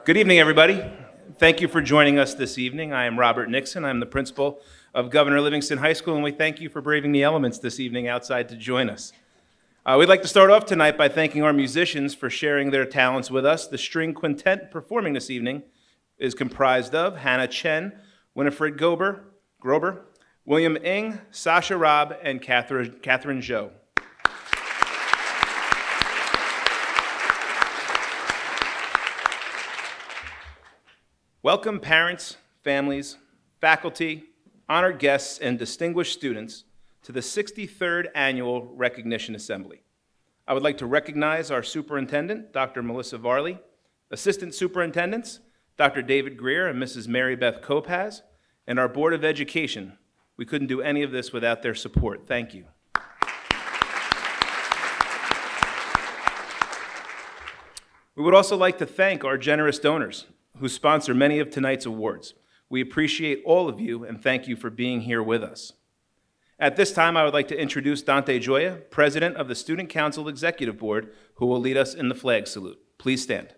Good evening, everybody. Thank you for joining us this evening. I am Robert Nixon. I'm the principal of Governor Livingston High School, and we thank you for braving the elements this evening outside to join us. We'd like to start off tonight by thanking our musicians for sharing their talents with us. The string quintet performing this evening is comprised of Hannah Chen, Winifred Grober, William Ng, Sasha Robb, and Catherine Zhou. Welcome parents, families, faculty, honored guests, and distinguished students to the 63rd Annual Recognition Assembly. I would like to recognize our superintendent, Dr. Melissa Varley, assistant superintendents, Dr. David Greer and Mrs. Mary Beth Kopaz, and our Board of Education. We couldn't do any of this without their support. Thank you. We would also like to thank our generous donors who sponsor many of tonight's awards. We appreciate all of you and thank you for being here with us. At this time, I would like to introduce Dante Gioia, President of the Student Council Executive Board, who will lead us in the flag salute. Please stand.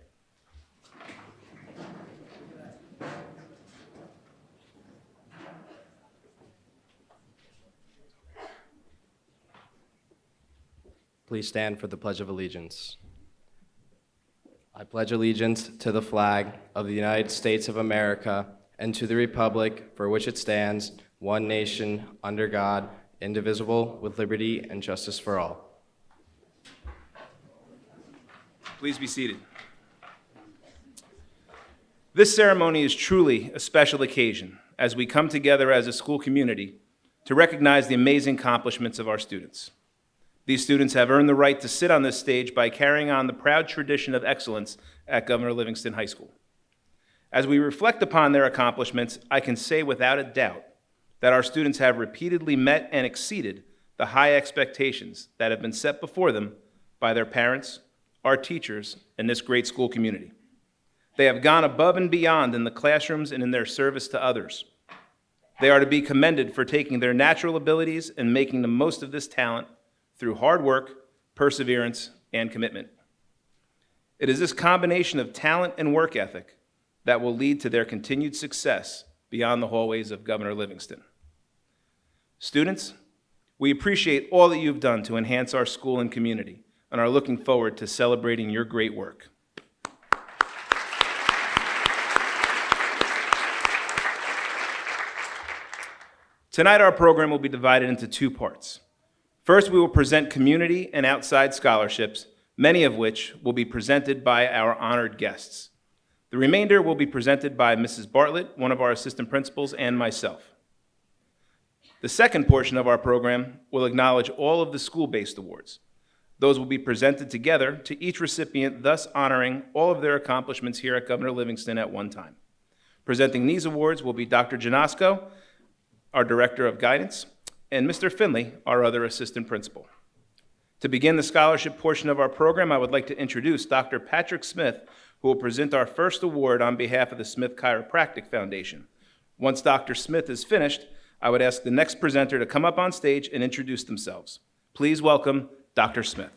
Please stand for the Pledge of Allegiance. I pledge allegiance to the flag of the United States of America and to the republic for which it stands, one nation, under God, indivisible, with liberty and justice for all. Please be seated. This ceremony is truly a special occasion as we come together as a school community to recognize the amazing accomplishments of our students. These students have earned the right to sit on this stage by carrying on the proud tradition of excellence at Governor Livingston High School. As we reflect upon their accomplishments, I can say without a doubt that our students have repeatedly met and exceeded the high expectations that have been set before them by their parents, our teachers, and this great school community. They have gone above and beyond in the classrooms and in their service to others. They are to be commended for taking their natural abilities and making the most of this talent through hard work, perseverance, and commitment. It is this combination of talent and work ethic that will lead to their continued success beyond the hallways of Governor Livingston. Students, we appreciate all that you've done to enhance our school and community and are looking forward to celebrating your great work. Tonight, our program will be divided into two parts. First, we will present community and outside scholarships, many of which will be presented by our honored guests. The remainder will be presented by Mrs. Bartlett, one of our assistant principals, and myself. The second portion of our program will acknowledge all of the school-based awards. Those will be presented together to each recipient, thus honoring all of their accomplishments here at Governor Livingston at one time. Presenting these awards will be Dr. Janosko, our Director of Guidance, and Mr. Finley, our other assistant principal. To begin the scholarship portion of our program, I would like to introduce Dr. Patrick Smith, who will present our first award on behalf of the Smith Chiropractic Foundation. Once Dr. Smith is finished, I would ask the next presenter to come up on stage and introduce themselves. Please welcome Dr. Smith.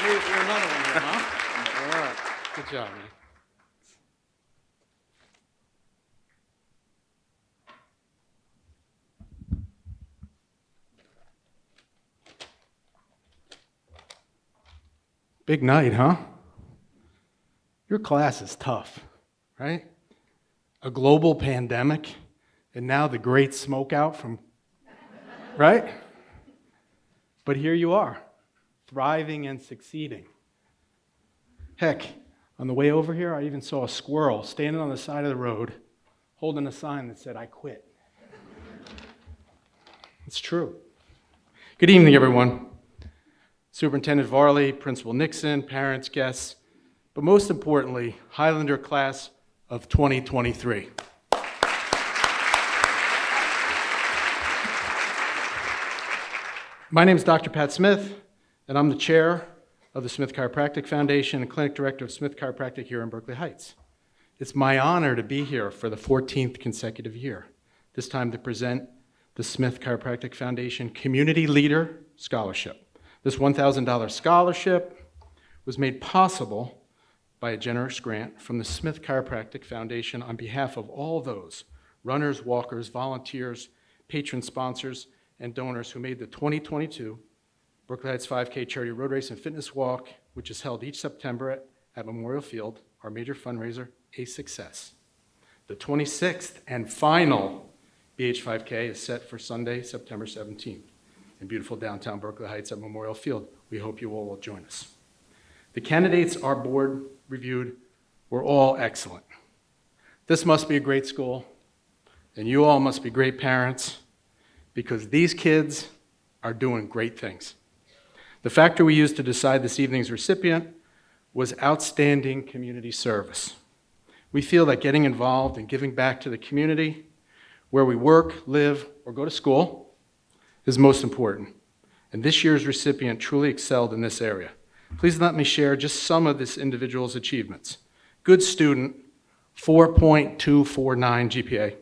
You're another one here, huh? All right. Good job, man. Big night, huh? Your class is tough, right? A global pandemic, and now the great smokeout from, right? But here you are, thriving and succeeding. Heck, on the way over here, I even saw a squirrel standing on the side of the road, holding a sign that said, "I quit." It's true. Good evening, everyone. Superintendent Varley, Principal Nixon, parents, guests, but most importantly, Highlander class of 2023. My name is Dr. Pat Smith, and I'm the chair of the Smith Chiropractic Foundation and clinic director of Smith Chiropractic here in Berkeley Heights. It's my honor to be here for the 14th consecutive year, this time to present the Smith Chiropractic Foundation Community Leader Scholarship. This $1,000 scholarship was made possible by a generous grant from the Smith Chiropractic Foundation on behalf of all those runners, walkers, volunteers, patron sponsors, and donors who made the 2022 Berkeley Heights 5K Charity Road Race and Fitness Walk, which is held each September at Memorial Field, our major fundraiser, a success. The 26th and final BH5K is set for Sunday, September 17th in beautiful downtown Berkeley Heights at Memorial Field. We hope you all will join us. The candidates our board reviewed were all excellent. This must be a great school, and you all must be great parents, because these kids are doing great things. The factor we used to decide this evening's recipient was outstanding community service. We feel that getting involved and giving back to the community where we work, live, or go to school is most important. And this year's recipient truly excelled in this area. Please let me share just some of this individual's achievements. Good student, 4.249 GPA.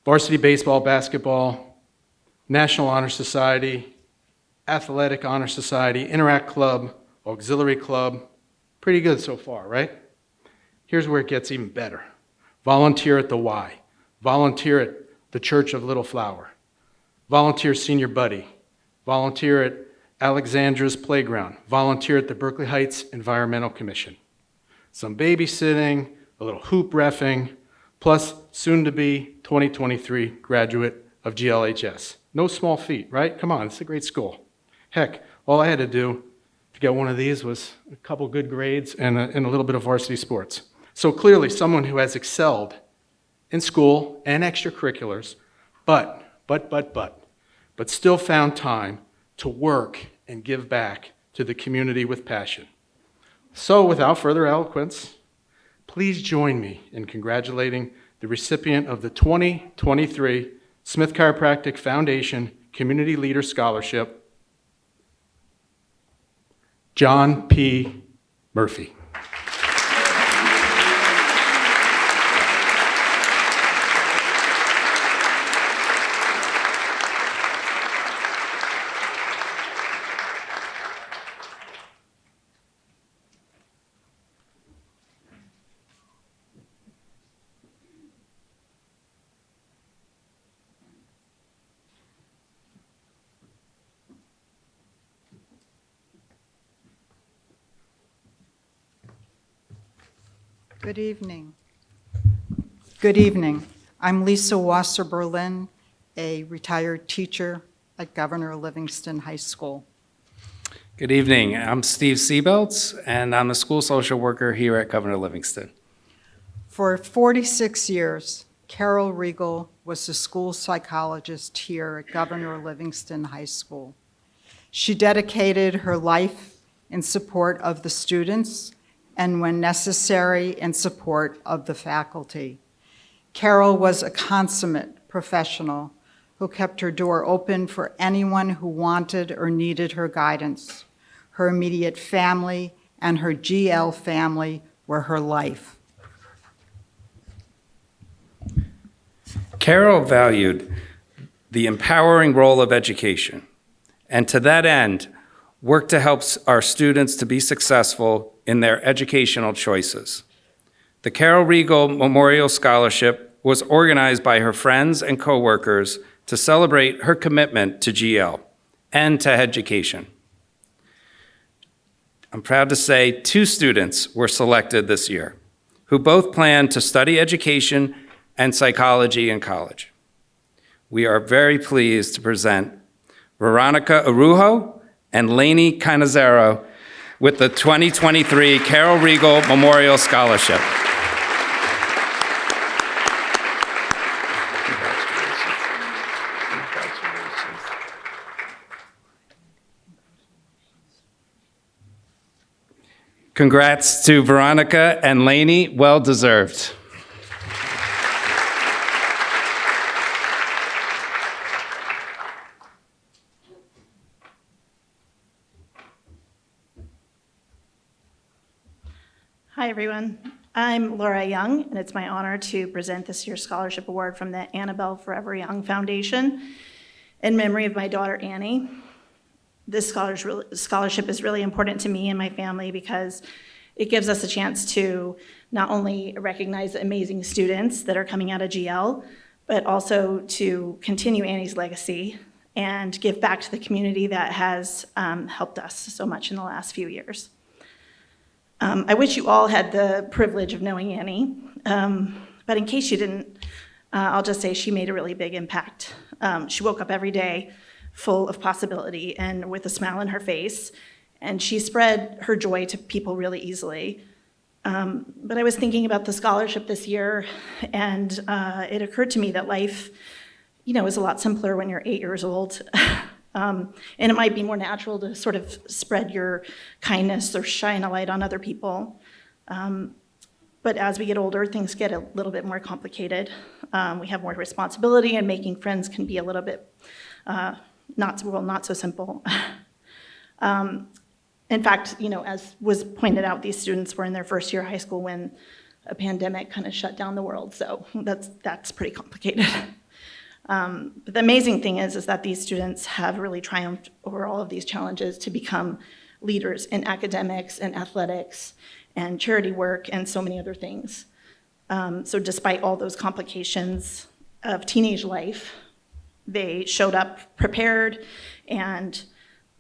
Varsity baseball, basketball, National Honor Society, Athletic Honor Society, Interact Club, Auxiliary Club. Pretty good so far, right? Here's where it gets even better. Volunteer at the Y. Volunteer at the Church of Little Flower. Volunteer Senior Buddy. Volunteer at Alexandra's Playground. Volunteer at the Berkeley Heights Environmental Commission. Some babysitting, a little hoop reffing, plus soon-to-be 2023 graduate of GLHS. No small feat, right? Come on, it's a great school. Heck, all I had to do to get one of these was a couple good grades and a little bit of varsity sports. So clearly someone who has excelled in school and extracurriculars, but still found time to work and give back to the community with passion. So without further eloquence, please join me in congratulating the recipient of the 2023 Smith Chiropractic Foundation Community Leader Scholarship, John P. Murphy. Good evening. Good evening. I'm Lisa Wasser-Berlin, a retired teacher at Governor Livingston High School. Good evening. I'm Steve Seabelts, and I'm a school social worker here at Governor Livingston. For 46 years, Carol Regal was the school psychologist here at Governor Livingston High School. She dedicated her life in support of the students and, when necessary, in support of the faculty. Carol was a consummate professional who kept her door open for anyone who wanted or needed her guidance. Her immediate family and her GL family were her life. Carol valued the empowering role of education, and to that end, worked to help our students to be successful in their educational choices. The Carol Regal Memorial Scholarship was organized by her friends and coworkers to celebrate her commitment to GL and to education. I'm proud to say 2 students were selected this year, who both plan to study education and psychology in college. We are very pleased to present Veronica Arujo and Lainey Canizero with the 2023 Carol Regal Memorial Scholarship. Congrats to Veronica and Lainey, well deserved. Hi, everyone. I'm Laura Young, and it's my honor to present this year's scholarship award from the Annabelle Forever Young Foundation in memory of my daughter, Annie. This scholarship is really important to me and my family because It gives us a chance to not only recognize the amazing students that are coming out of GL, but also to continue Annie's legacy and give back to the community that has helped us so much in the last few years. I wish you all had the privilege of knowing Annie, but in case you didn't, I'll just say she made a really big impact. She woke up every day full of possibility and with a smile on her face, and she spread her joy to people really easily. But I was thinking about the scholarship this year, and it occurred to me that life, is a lot simpler when you're 8 years old. And it might be more natural to sort of spread your kindness or shine a light on other people. But as we get older, things get a little bit more complicated. We have more responsibility, and making friends can be a little bit not so simple. In fact, as was pointed out, these students were in their first year of high school when a pandemic kind of shut down the world, so that's pretty complicated. But the amazing thing is that these students have really triumphed over all of these challenges to become leaders in academics and athletics and charity work and so many other things. So despite all those complications of teenage life, they showed up prepared and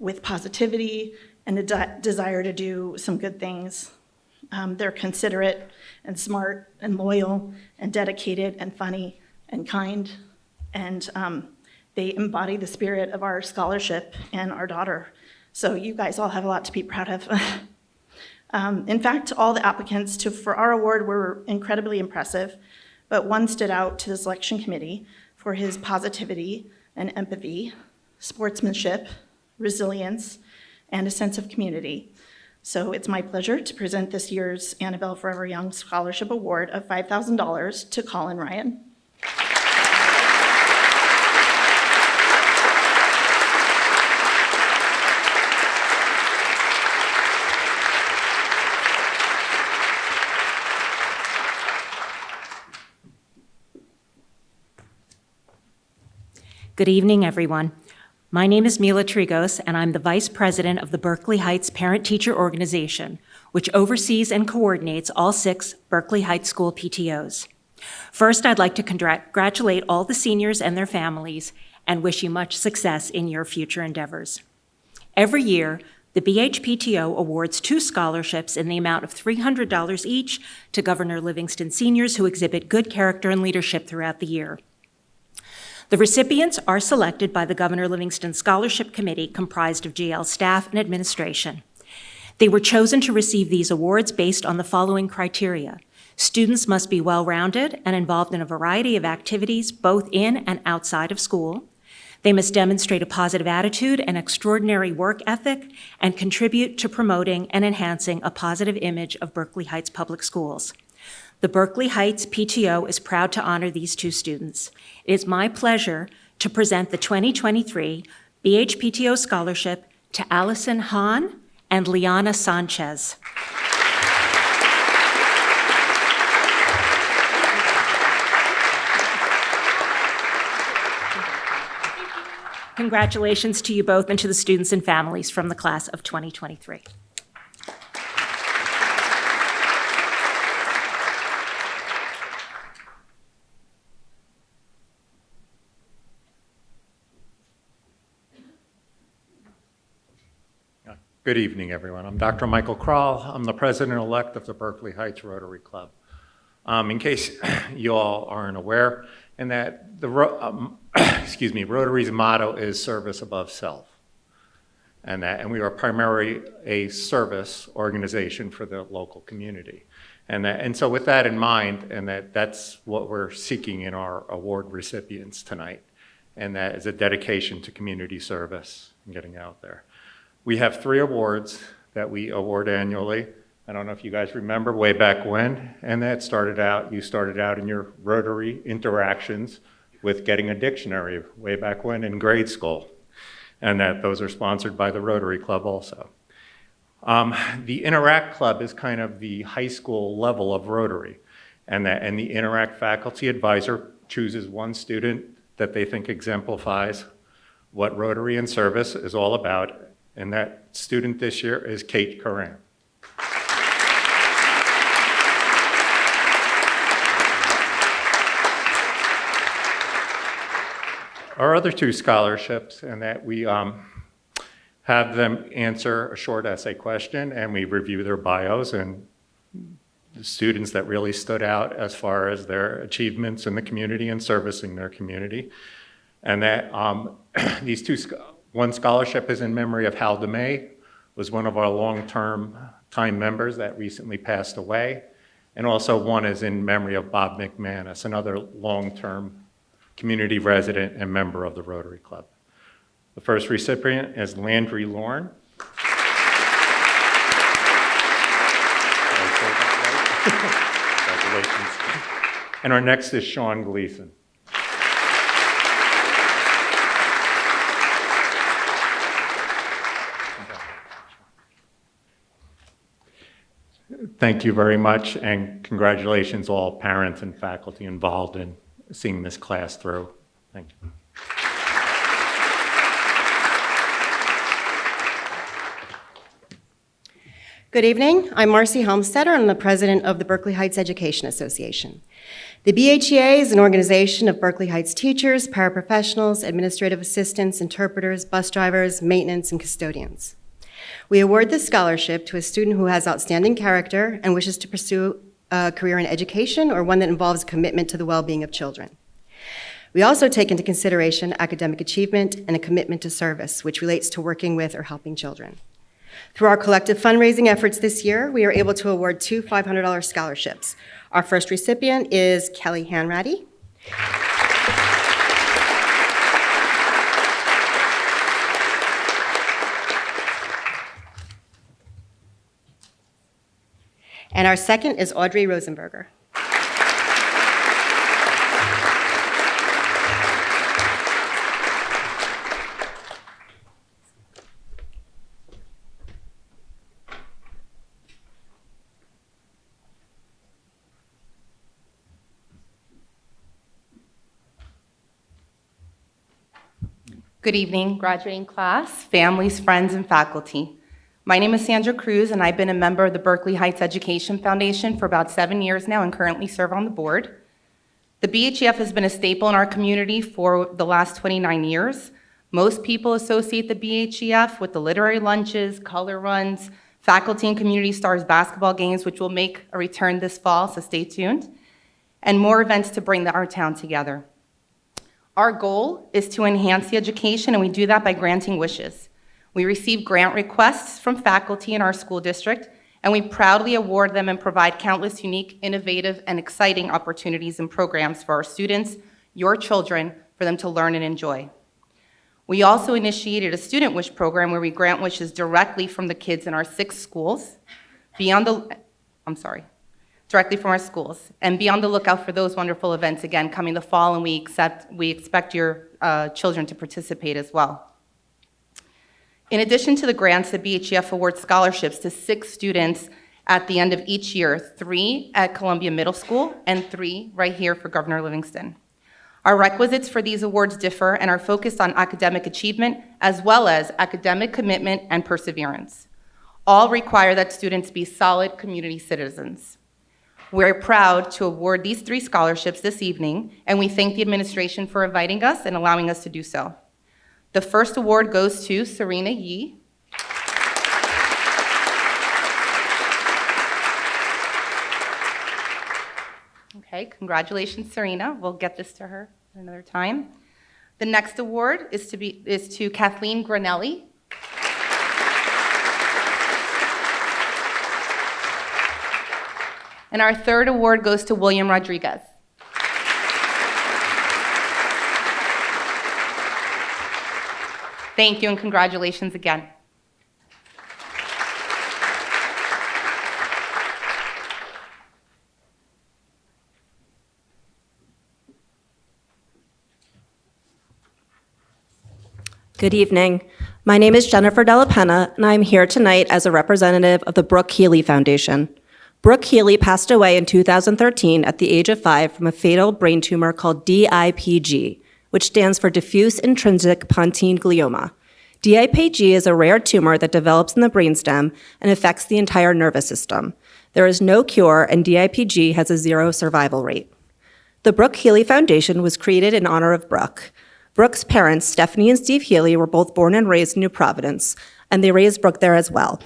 with positivity and a desire to do some good things. They're considerate and smart and loyal and dedicated and funny and kind. And they embody the spirit of our scholarship and our daughter. So you guys all have a lot to be proud of. In fact, all the applicants for our award were incredibly impressive, but one stood out to the selection committee for his positivity and empathy, sportsmanship, resilience, and a sense of community. So it's my pleasure to present this year's Annabelle Forever Young Scholarship Award of $5,000 to Colin Ryan. Good evening, everyone. My name is Mila Trigos, and I'm the Vice President of the Berkeley Heights Parent-Teacher Organization, which oversees and coordinates all 6 Berkeley Heights School PTOs. First, I'd like to congratulate all the seniors and their families and wish you much success in your future endeavors. Every year, the BHPTO awards 2 scholarships in the amount of $300 each to Governor Livingston seniors who exhibit good character and leadership throughout the year. The recipients are selected by the Governor Livingston Scholarship Committee, comprised of GL staff and administration. They were chosen to receive these awards based on the following criteria. Students must be well-rounded and involved in a variety of activities, both in and outside of school. They must demonstrate a positive attitude and extraordinary work ethic and contribute to promoting and enhancing a positive image of Berkeley Heights Public Schools. The Berkeley Heights PTO is proud to honor these 2 students. It is my pleasure to present the 2023 BHPTO Scholarship to Allison Hahn and Liana Sanchez. Congratulations to you both and to the students and families from the class of 2023. Good evening, everyone. I'm Dr. Michael Kroll. I'm the president-elect of the Berkeley Heights Rotary Club. In case you all aren't aware, and that the Rotary's motto is service above self, and we are primarily a service organization for the local community, and so with that in mind, and that's what we're seeking in our award recipients tonight, and that is a dedication to community service and getting out there. We have 3 awards that we award annually. I don't know if you guys remember way back when, and you started out in your Rotary interactions with getting a dictionary way back when in grade school, and that those are sponsored by the Rotary Club also. The Interact Club is kind of the high school level of Rotary, and the Interact faculty advisor chooses one student that they think exemplifies what Rotary and service is all about. And that student this year is Kate Coran. our other two scholarships, and that we have them answer a short essay question, and we review their bios and the students that really stood out as far as their achievements in the community and servicing their community. And that these two, one scholarship is in memory of Hal DeMay, was one of our long-term time members that recently passed away. And also one is in memory of Bob McManus, another long-term community resident and member of the Rotary Club. The first recipient is Landry Lorne. Congratulations. And our next is Sean Gleason. Thank you very much, and congratulations all parents and faculty involved in seeing this class through. Thank you. Good evening. I'm Marcy Helmstetter. I'm the president of the Berkeley Heights Education Association. The BHEA is an organization of Berkeley Heights teachers, paraprofessionals, administrative assistants, interpreters, bus drivers, maintenance, and custodians. We award this scholarship to a student who has outstanding character and wishes to pursue a career in education or one that involves commitment to the well-being of children. We also take into consideration academic achievement and a commitment to service, which relates to working with or helping children. Through our collective fundraising efforts this year, we are able to award two $500 scholarships. Our first recipient is Kelly Hanratty. And our second is Audrey Rosenberger. Good evening, graduating class, families, friends, and faculty. My name is Sandra Cruz, and I've been a member of the Berkeley Heights Education Foundation for about 7 years now and currently serve on the board. The BHEF has been a staple in our community for the last 29 years. Most people associate the BHEF with the literary lunches, color runs, faculty and community stars basketball games, which will make a return this fall, so stay tuned, and more events to bring our town together. Our goal is to enhance the education, and we do that by granting wishes. We receive grant requests from faculty in our school district, and we proudly award them and provide countless unique, innovative, and exciting opportunities and programs for our students, your children, for them to learn and enjoy. We also initiated a student wish program where we grant wishes directly from the kids in our 6 schools, directly from our schools, and be on the lookout for those wonderful events again coming the fall, and we expect your children to participate as well. In addition to the grants, the BHEF awards scholarships to 6 students at the end of each year, 3 at Columbia Middle School and 3 right here for Governor Livingston. Our requisites for these awards differ and are focused on academic achievement as well as academic commitment and perseverance. All require that students be solid community citizens. We're proud to award these 3 scholarships this evening, and we thank the administration for inviting us and allowing us to do so. The first award goes to Serena Yee. Okay, congratulations, Serena. We'll get this to her another time. The next award is to Kathleen Granelli. And our third award goes to William Rodriguez. Thank you and congratulations again. Good evening. My name is Jennifer Della Penna, and I'm here tonight as a representative of the Brooke Healy Foundation. Brooke Healy passed away in 2013 at the age of 5 from a fatal brain tumor called DIPG, which stands for diffuse intrinsic pontine glioma. DIPG is a rare tumor that develops in the brainstem and affects the entire nervous system. There is no cure, and DIPG has a 0 survival rate. The Brooke Healy Foundation was created in honor of Brooke. Brooke's parents, Stephanie and Steve Healy, were both born and raised in New Providence, and they raised Brooke there as well.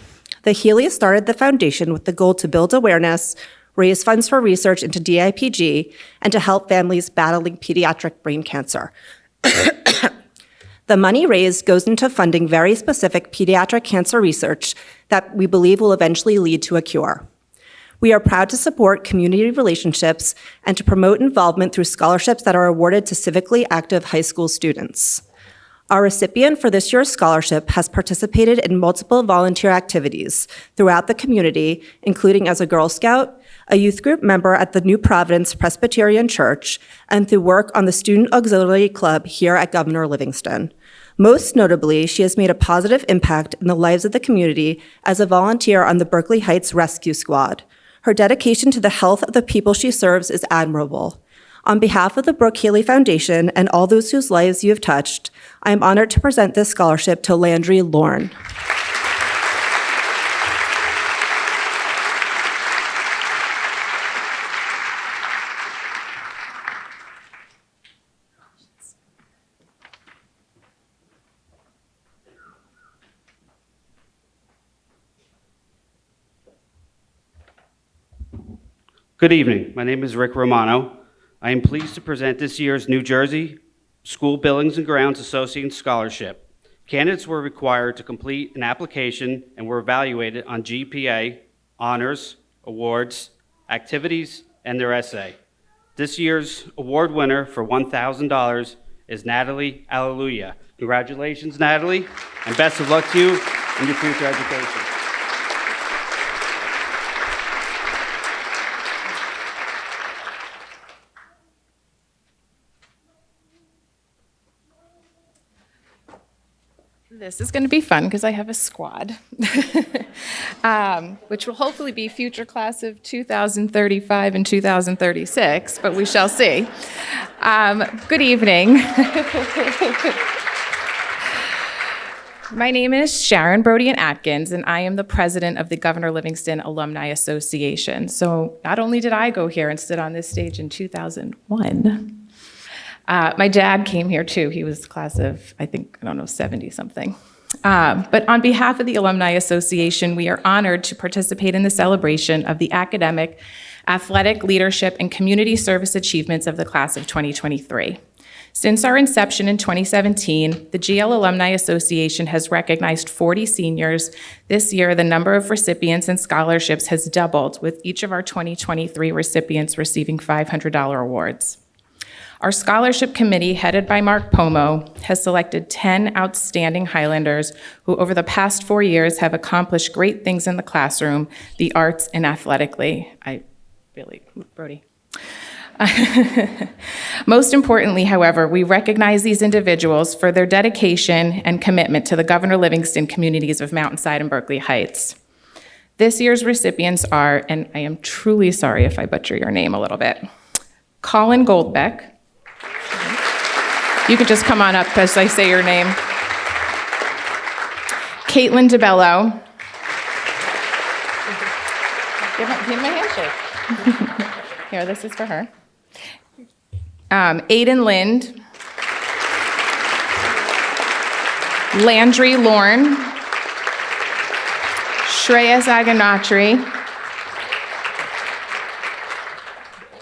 The Healys started the foundation with the goal to build awareness, raise funds for research into DIPG, and to help families battling pediatric brain cancer. The money raised goes into funding very specific pediatric cancer research that we believe will eventually lead to a cure. We are proud to support community relationships and to promote involvement through scholarships that are awarded to civically active high school students. Our recipient for this year's scholarship has participated in multiple volunteer activities throughout the community, including as a Girl Scout, a youth group member at the New Providence Presbyterian Church, and through work on the Student Auxiliary Club here at Governor Livingston. Most notably, she has made a positive impact in the lives of the community as a volunteer on the Berkeley Heights Rescue Squad. Her dedication to the health of the people she serves is admirable. On behalf of the Brooke Healy Foundation and all those whose lives you have touched, I am honored to present this scholarship to Landry Lorne. Good evening. My name is Rick Romano. I am pleased to present this year's New Jersey School Buildings and Grounds Association Scholarship. Candidates were required to complete an application and were evaluated on GPA, honors, awards, activities, and their essay. This year's award winner for $1,000 is Natalie Alleluia. Congratulations, Natalie, and best of luck to you in your future education. This is going to be fun because I have a squad, which will hopefully be future class of 2035 and 2036, but we shall see. Good evening. My name is Sharon Brodian-Atkins, and I am the president of the Governor Livingston Alumni Association. So not only did I go here and sit on this stage in 2001, my dad came here too. He was class of, I think, 70-something. But on behalf of the Alumni Association, we are honored to participate in the celebration of the academic, athletic, leadership, and community service achievements of the class of 2023. Since our inception in 2017, the GL Alumni Association has recognized 40 seniors. This year, the number of recipients and scholarships has doubled, with each of our 2023 recipients receiving $500 awards. Our scholarship committee, headed by Mark Pomo, has selected 10 outstanding Highlanders who over the past 4 years have accomplished great things in the classroom, the arts, and athletically. Brody. Most importantly, however, we recognize these individuals for their dedication and commitment to the Governor Livingston communities of Mountainside and Berkeley Heights. This year's recipients are, and I am truly sorry if I butcher your name a little bit, Colin Goldbeck. You could just come on up as I say your name. Caitlin DeBello. Give him a handshake. Here, this is for her. Aiden Lind. Landry Lorne. Shreyas Aganatri.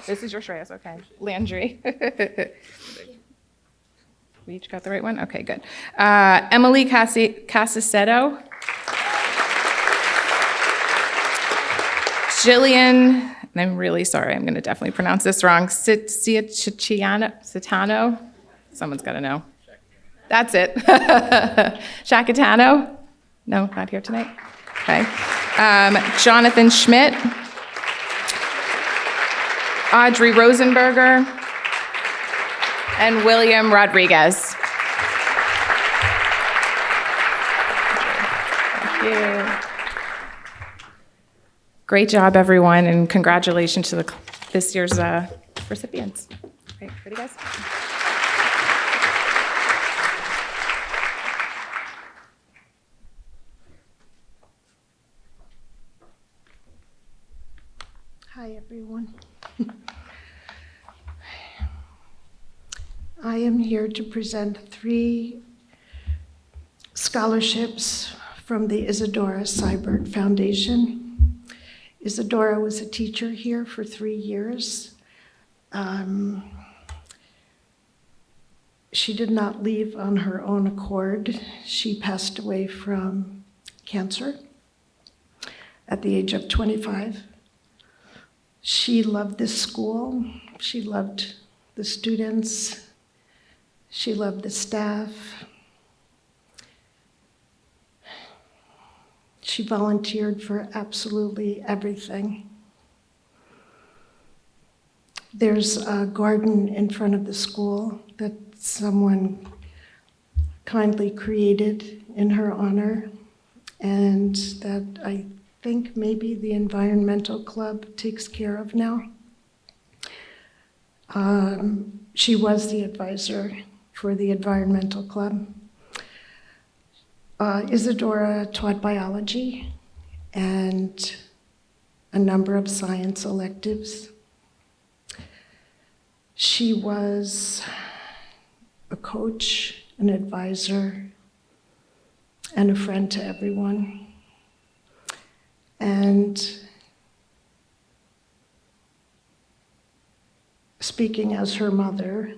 This is your Shreyas, okay. Landry. We each got the right one? Okay, good. Emily Casasetto. Jillian, and I'm really sorry, I'm gonna definitely pronounce this wrong, Citano? Someone's gotta know. That's it. Shacatano? No, not here tonight? Okay. Jonathan Schmidt. Audrey Rosenberger. And William Rodriguez. Thank you. Great job, everyone, and congratulations to this year's recipients. Great, ready, guys? Hi, everyone. I am here to present 3 scholarships from the Isadora Seibert Foundation. Isadora was a teacher here for 3 years. She did not leave on her own accord. She passed away from cancer at the age of 25. She loved this school. She loved the students. She loved the staff. She volunteered for absolutely everything. There's a garden in front of the school that someone kindly created in her honor, and that I think maybe the Environmental Club takes care of now. She was the advisor for the Environmental Club. Isadora taught biology and a number of science electives. She was a coach, an advisor, and a friend to everyone. And speaking as her mother,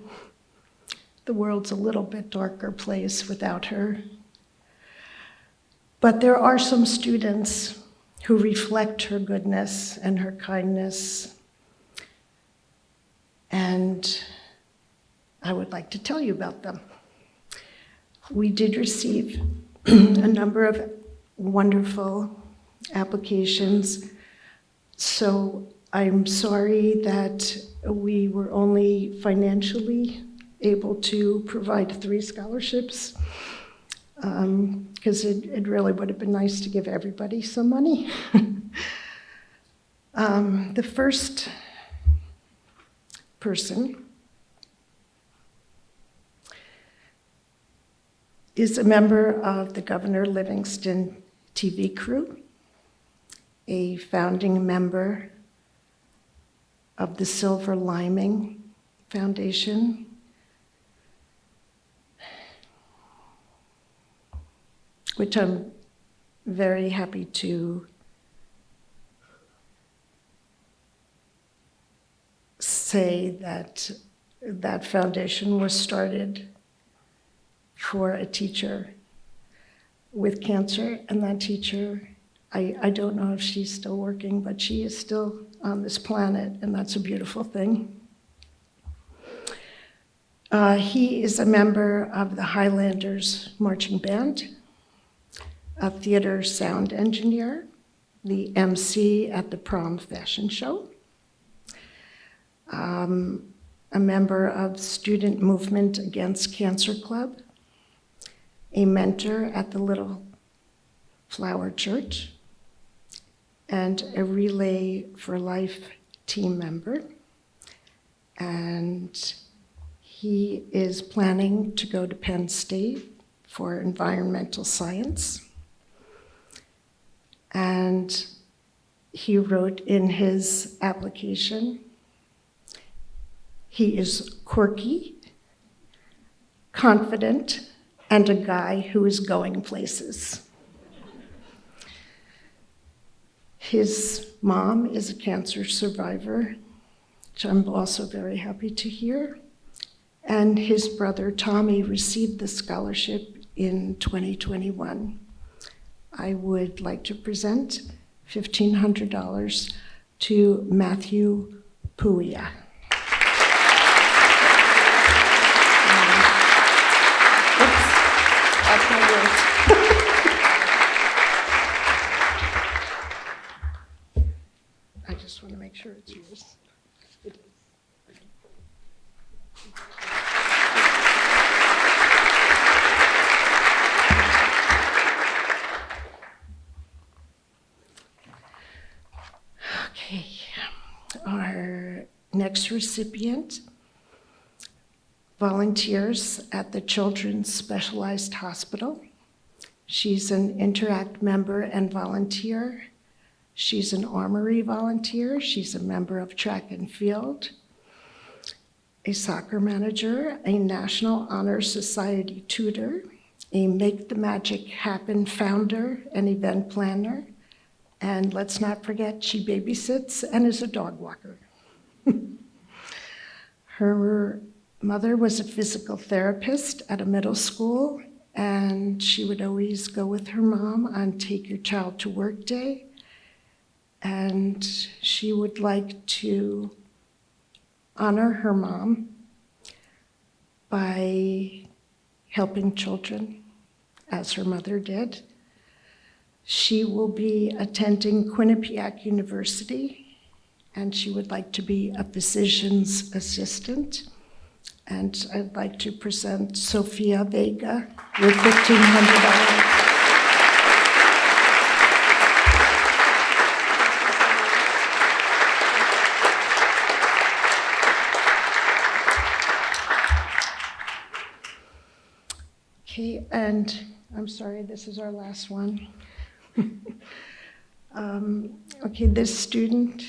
the world's a little bit darker place without her. But there are some students who reflect her goodness and her kindness. And I would like to tell you about them. We did receive a number of wonderful applications. So I'm sorry that we were only financially able to provide 3 scholarships, because it really would have been nice to give everybody some money. The first person is a member of the Governor Livingston TV crew, a founding member of the Silver Liming Foundation, which I'm very happy to say that that foundation was started for a teacher with cancer, and that teacher, I don't know if she's still working, but she is still on this planet, and that's a beautiful thing. He is a member of the Highlanders Marching Band, a theater sound engineer, the MC at the prom fashion show, a member of Student Movement Against Cancer Club, a mentor at the Little Flower Church, and a Relay for Life team member. And he is planning to go to Penn State for environmental science. And he wrote in his application, he is quirky, confident, and a guy who is going places. His mom is a cancer survivor, which I'm also very happy to hear. And his brother Tommy received the scholarship in 2021. I would like to present $1,500 to Matthew Puia. That's my words. I just want to make sure it's yours. It is. Okay, our next recipient volunteers at the Children's Specialized Hospital. She's an Interact member and volunteer. She's an Armory volunteer. She's a member of Track and Field. a soccer manager, a National Honor Society tutor, a Make the Magic Happen founder and event planner, and let's not forget she babysits and is a dog walker. Her mother was a physical therapist at a middle school, and she would always go with her mom on Take Your Child to Work Day, and she would like to honor her mom by helping children, as her mother did. She will be attending Quinnipiac University, and she would like to be a physician's assistant. And I'd like to present Sofia Vega with $1,500. Okay, and I'm sorry, this is our last one. Okay, this student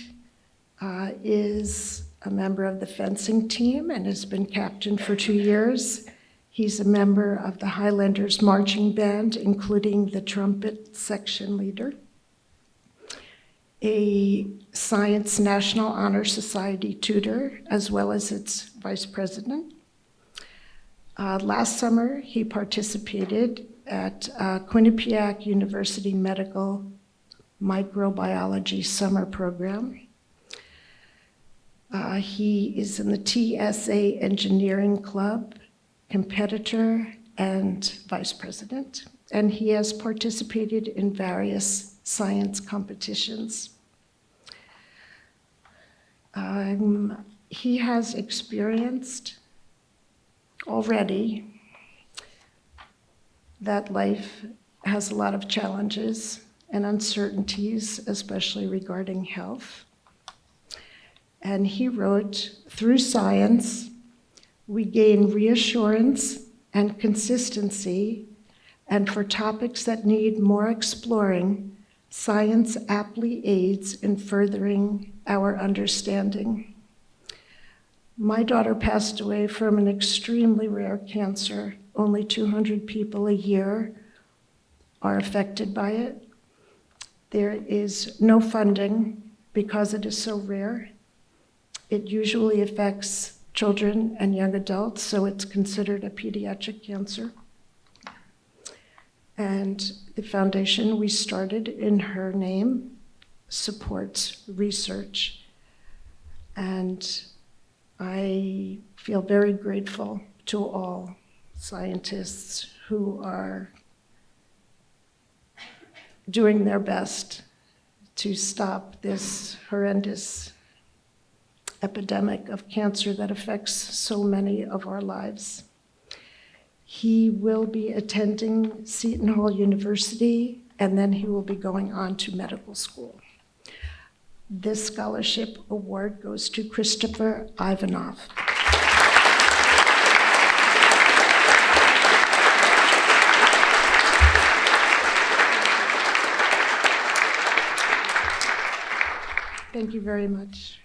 is a member of the fencing team and has been captain for 2 years. He's a member of the Highlanders Marching Band, including the trumpet section leader, a Science National Honor Society tutor, as well as its vice president. Last summer, he participated at Quinnipiac University Medical Microbiology Summer Program. He is in the TSA Engineering Club, competitor and vice president, and he has participated in various science competitions. He has experienced already that life has a lot of challenges and uncertainties, especially regarding health. And he wrote, "Through science, we gain reassurance and consistency, and for topics that need more exploring, science aptly aids in furthering our understanding." My daughter passed away from an extremely rare cancer. Only 200 people a year are affected by it. There is no funding because it is so rare. It usually affects children and young adults, so it's considered a pediatric cancer. And the foundation we started in her name supports research. And I feel very grateful to all scientists who are doing their best to stop this horrendous epidemic of cancer that affects so many of our lives. He will be attending Seton Hall University, and then he will be going on to medical school. This scholarship award goes to Christopher Ivanov. Thank you very much.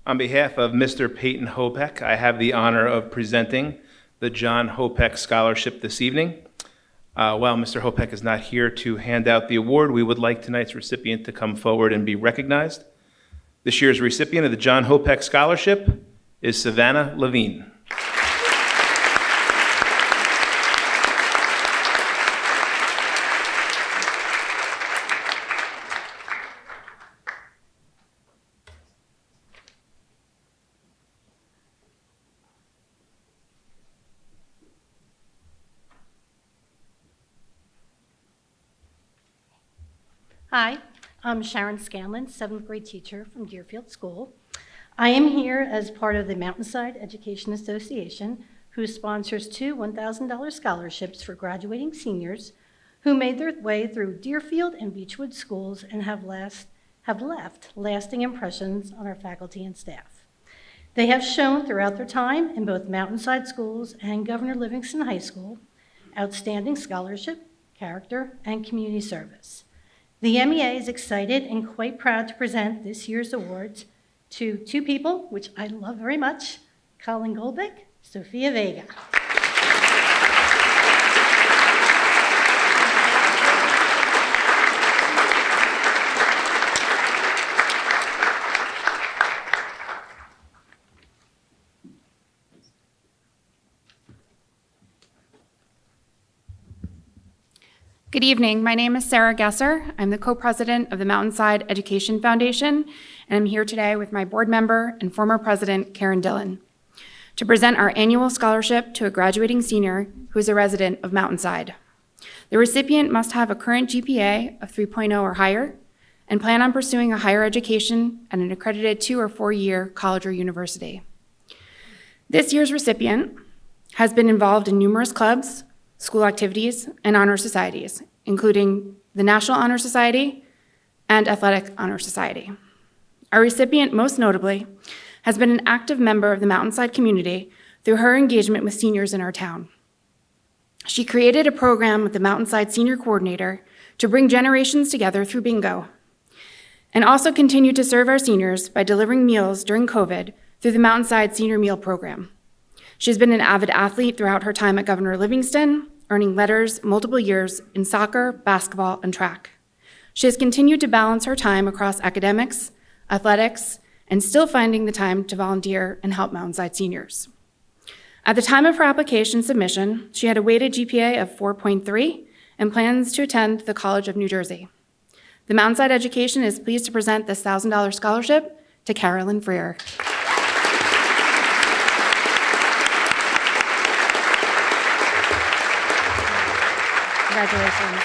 On behalf of Mr. Peyton Hopeck, I have the honor of presenting the John Hopeck Scholarship this evening. While Mr. Hopeck is not here to hand out the award, we would like tonight's recipient to come forward and be recognized. This year's recipient of the John Hopeck Scholarship is Savannah Levine. Hi, I'm Sharon Scanlon, 7th grade teacher from Deerfield School. I am here as part of the Mountainside Education Association, who sponsors 2 $1,000 scholarships for graduating seniors who made their way through Deerfield and Beechwood schools and have left lasting impressions on our faculty and staff. They have shown throughout their time in both Mountainside Schools and Governor Livingston High School outstanding scholarship, character, and community service. The MEA is excited and quite proud to present this year's awards to two people, which I love very much, Colin Goldbeck, Sophia Vega. Good evening. My name is Sarah Gesser. I'm the co-president of the Mountainside Education Foundation, and I'm here today with my board member and former president, Karen Dillon, to present our annual scholarship to a graduating senior who is a resident of Mountainside. The recipient must have a current GPA of 3.0 or higher and plan on pursuing a higher education at an accredited 2 or 4 year college or university. This year's recipient has been involved in numerous clubs, school activities, and honor societies, including the National Honor Society and Athletic Honor Society. Our recipient, most notably, has been an active member of the Mountainside community through her engagement with seniors in our town. She created a program with the Mountainside Senior Coordinator to bring generations together through bingo, and also continued to serve our seniors by delivering meals during COVID through the Mountainside Senior Meal Program. She's been an avid athlete throughout her time at Governor Livingston, earning letters multiple years in soccer, basketball, and track. She has continued to balance her time across academics, athletics, and still finding the time to volunteer and help Mountainside seniors. At the time of her application submission, she had a weighted GPA of 4.3 and plans to attend the College of New Jersey. The Mountainside Education is pleased to present this $1,000 scholarship to Carolyn Freer. Congratulations.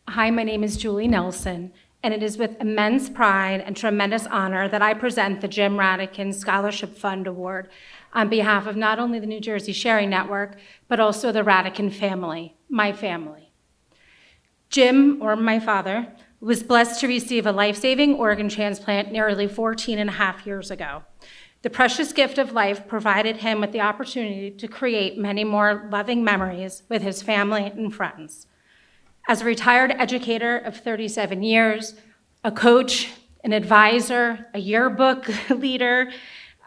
Hi, my name is Julie Nelson, and it is with immense pride and tremendous honor that I present the Jim Radican Scholarship Fund Award on behalf of not only the New Jersey Sharing Network, but also the Radican family, my family. Jim, or my father, was blessed to receive a life-saving organ transplant nearly 14 and a half years ago. The precious gift of life provided him with the opportunity to create many more loving memories with his family and friends. As a retired educator of 37 years, a coach, an advisor, a yearbook leader,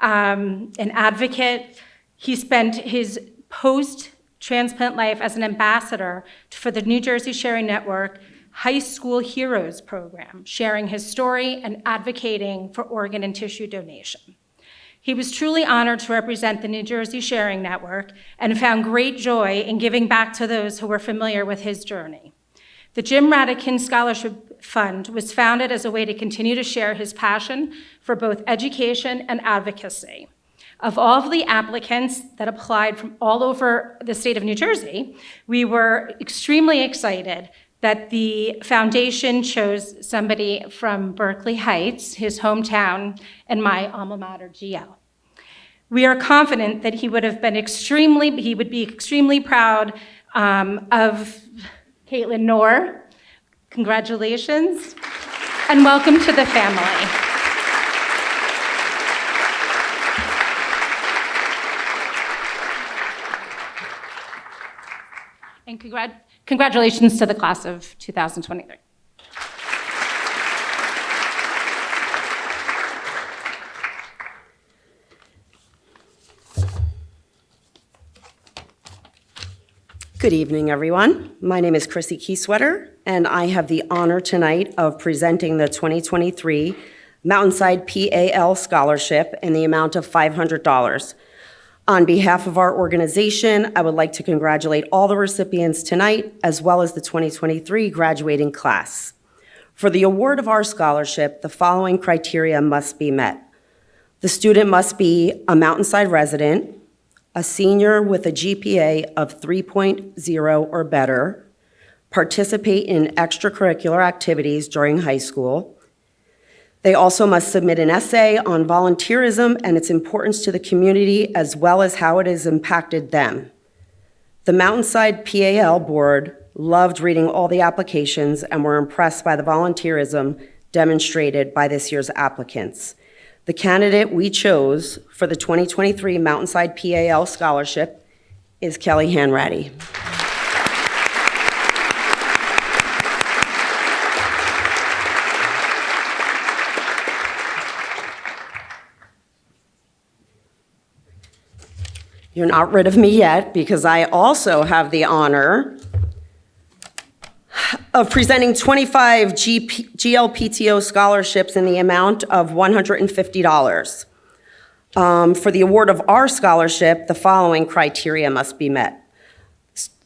an advocate, he spent his post-transplant life as an ambassador for the New Jersey Sharing Network High School Heroes program, sharing his story and advocating for organ and tissue donation. He was truly honored to represent the New Jersey Sharing Network and found great joy in giving back to those who were familiar with his journey. The Jim Radican Scholarship Fund was founded as a way to continue to share his passion for both education and advocacy. Of all of the applicants that applied from all over the state of New Jersey, we were extremely excited that the foundation chose somebody from Berkeley Heights, his hometown, and my alma mater, GL. We are confident that he would be extremely proud of Caitlin Knorr. Congratulations, and welcome to the family. And congratulations to the class of 2023. Good evening, everyone. My name is Chrissy Kieswetter, and I have the honor tonight of presenting the 2023 Mountainside PAL Scholarship in the amount of $500. On behalf of our organization, I would like to congratulate all the recipients tonight, as well as the 2023 graduating class. For the award of our scholarship, the following criteria must be met. The student must be a Mountainside resident, a senior with a GPA of 3.0 or better, participate in extracurricular activities during high school. They also must submit an essay on volunteerism and its importance to the community, as well as how it has impacted them. The Mountainside PAL Board loved reading all the applications and were impressed by the volunteerism demonstrated by this year's applicants. The candidate we chose for the 2023 Mountainside PAL Scholarship is Kelly Hanratty. You're not rid of me yet, because I also have the honor of presenting 25 GLPTO scholarships in the amount of $150. For the award of our scholarship, the following criteria must be met.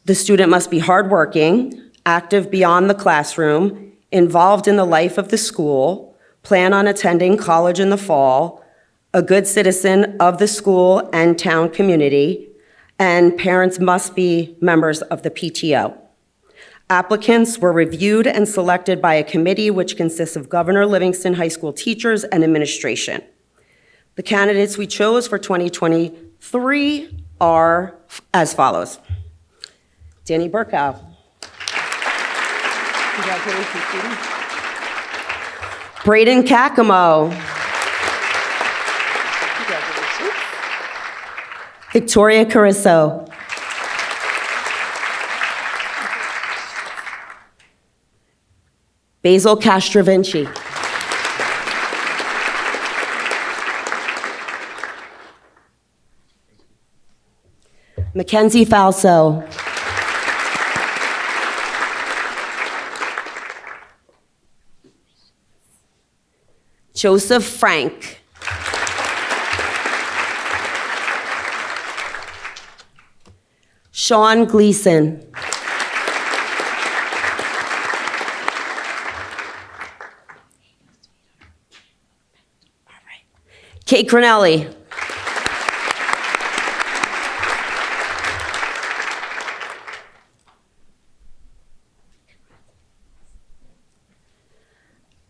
The student must be hardworking, active beyond the classroom, involved in the life of the school, plan on attending college in the fall, a good citizen of the school and town community, and parents must be members of the PTO. Applicants were reviewed and selected by a committee which consists of Governor Livingston High School teachers and administration. The candidates we chose for 2023 are as follows. Danny Burkow. Congratulations, Judy. Braden Kakamo. Victoria Carrisso. Basil Castrovinci. Mackenzie Falso. Joseph Frank. Sean Gleason. Kate Cronelli.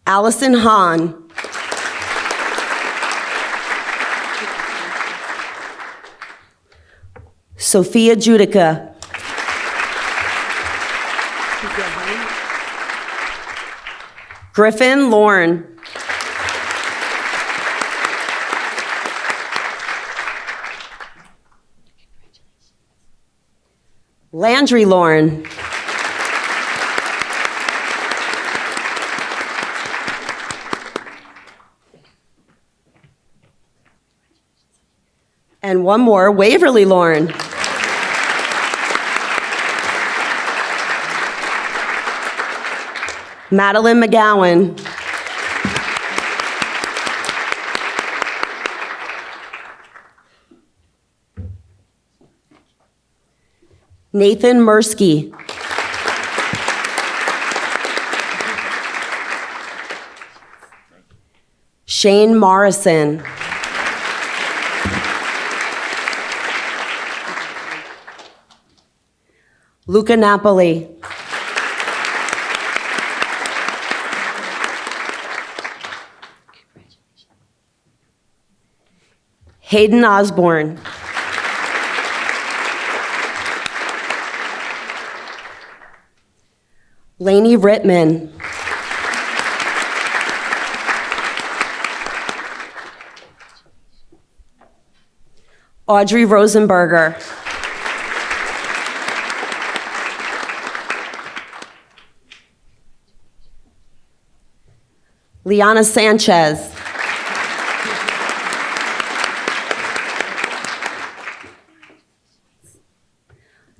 Allison Hahn. Sophia Judica. Griffin Lorne. Landry Lorne. And one more, Waverly Lorne. Madeline McGowan. Nathan Mursky. Shane Morrison. Luca Napoli. Hayden Osborne. Lainey Rittman. Audrey Rosenberger. Liana Sanchez.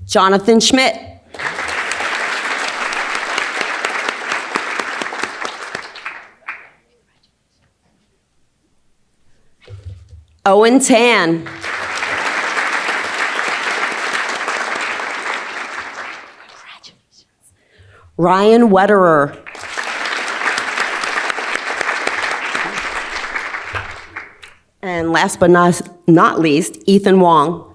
Jonathan Schmidt. Owen Tan. Ryan Wetterer. And last but not least, Ethan Wong.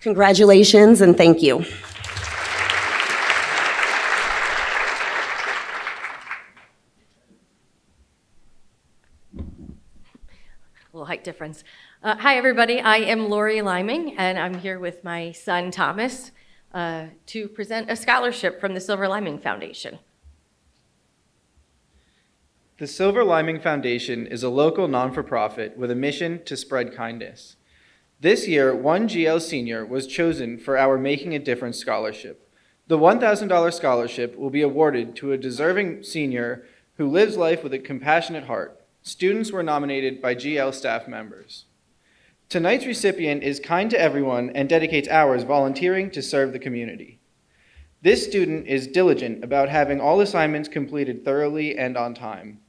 Congratulations and thank you. little height difference. Hi, everybody. I am Lori Liming, and I'm here with my son, Thomas, to present a scholarship from the Silver Liming Foundation. The Silver Liming Foundation is a local non-for-profit with a mission to spread kindness. This year, one GL senior was chosen for our Making a Difference scholarship. The $1,000 scholarship will be awarded to a deserving senior who lives life with a compassionate heart. Students were nominated by GL staff members. Tonight's recipient is kind to everyone and dedicates hours volunteering to serve the community. This student is diligent about having all assignments completed thoroughly and on time,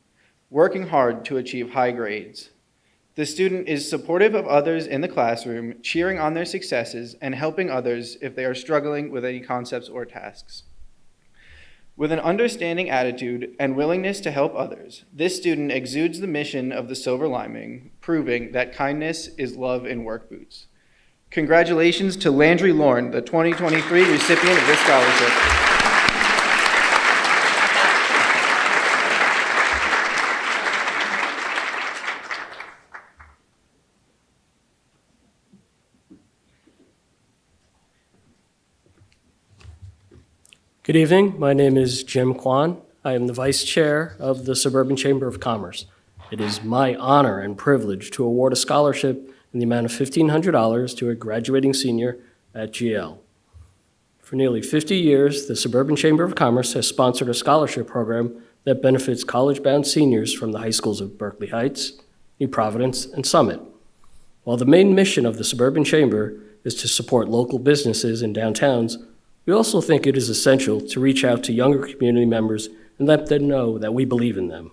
working hard to achieve high grades. The student is supportive of others in the classroom, cheering on their successes and helping others if they are struggling with any concepts or tasks. With an understanding attitude and willingness to help others, this student exudes the mission of the Silver Liming, proving that kindness is love in work boots. Congratulations to Landry Lorne, the 2023 recipient of this scholarship. Good evening. My name is Jim Kwan. I am the Vice Chair of the Suburban Chamber of Commerce. It is my honor and privilege to award a scholarship in the amount of $1,500 to a graduating senior at GL. For nearly 50 years, the Suburban Chamber of Commerce has sponsored a scholarship program that benefits college-bound seniors from the high schools of Berkeley Heights, New Providence, and Summit. While the main mission of the Suburban Chamber is to support local businesses in downtowns, we also think it is essential to reach out to younger community members and let them know that we believe in them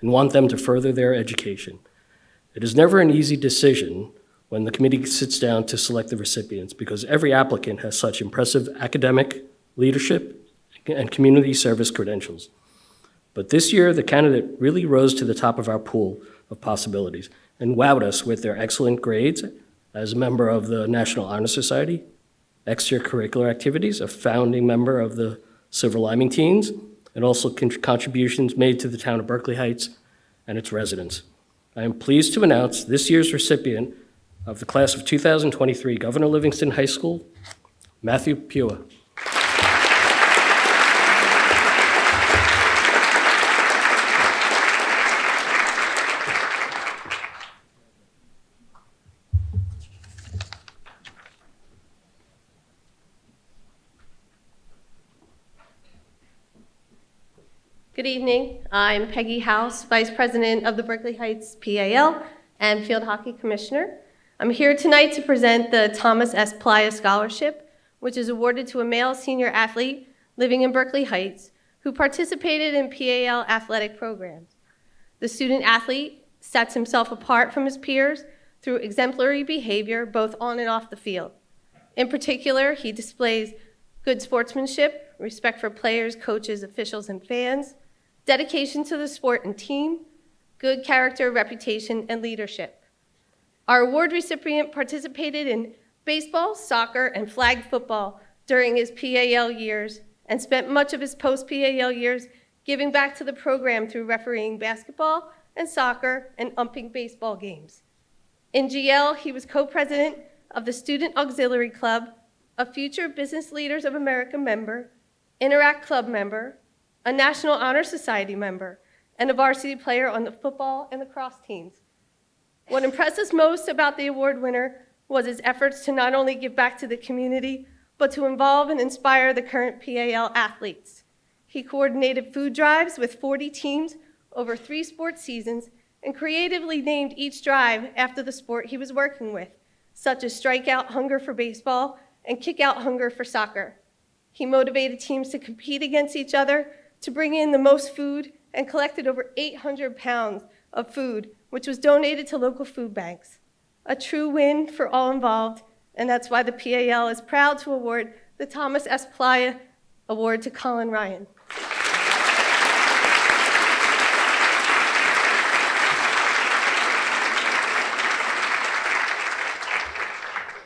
and want them to further their education. It is never an easy decision when the committee sits down to select the recipients because every applicant has such impressive academic, leadership, and community service credentials. But this year, the candidate really rose to the top of our pool of possibilities and wowed us with their excellent grades as a member of the National Honor Society, extracurricular activities, a founding member of the Silver Liming Teens, and also contributions made to the town of Berkeley Heights and its residents. I am pleased to announce this year's recipient of the class of 2023 Governor Livingston High School, Matthew Pua. Good evening. I'm Peggy House, Vice President of the Berkeley Heights PAL and Field Hockey Commissioner. I'm here tonight to present the Thomas S. Playa Scholarship, which is awarded to a male senior athlete living in Berkeley Heights who participated in PAL athletic programs. The student athlete sets himself apart from his peers through exemplary behavior both on and off the field. In particular, he displays good sportsmanship, respect for players, coaches, officials, and fans, dedication to the sport and team, good character, reputation, and leadership. Our award recipient participated in baseball, soccer, and flag football during his PAL years and spent much of his post-PAL years giving back to the program through refereeing basketball and soccer and umping baseball games. In GL, he was co-president of the Student Auxiliary Club, a Future Business Leaders of America member, Interact Club member, a National Honor Society member, and a varsity player on the football and lacrosse teams. What impressed us most about the award winner was his efforts to not only give back to the community, but to involve and inspire the current PAL athletes. He coordinated food drives with 40 teams over 3 sports seasons and creatively named each drive after the sport he was working with, such as Strikeout Hunger for baseball and Kickout Hunger for soccer. He motivated teams to compete against each other to bring in the most food and collected over 800 pounds of food, which was donated to local food banks. A true win for all involved, and that's why the PAL is proud to award the Thomas S. Playa Award to Colin Ryan.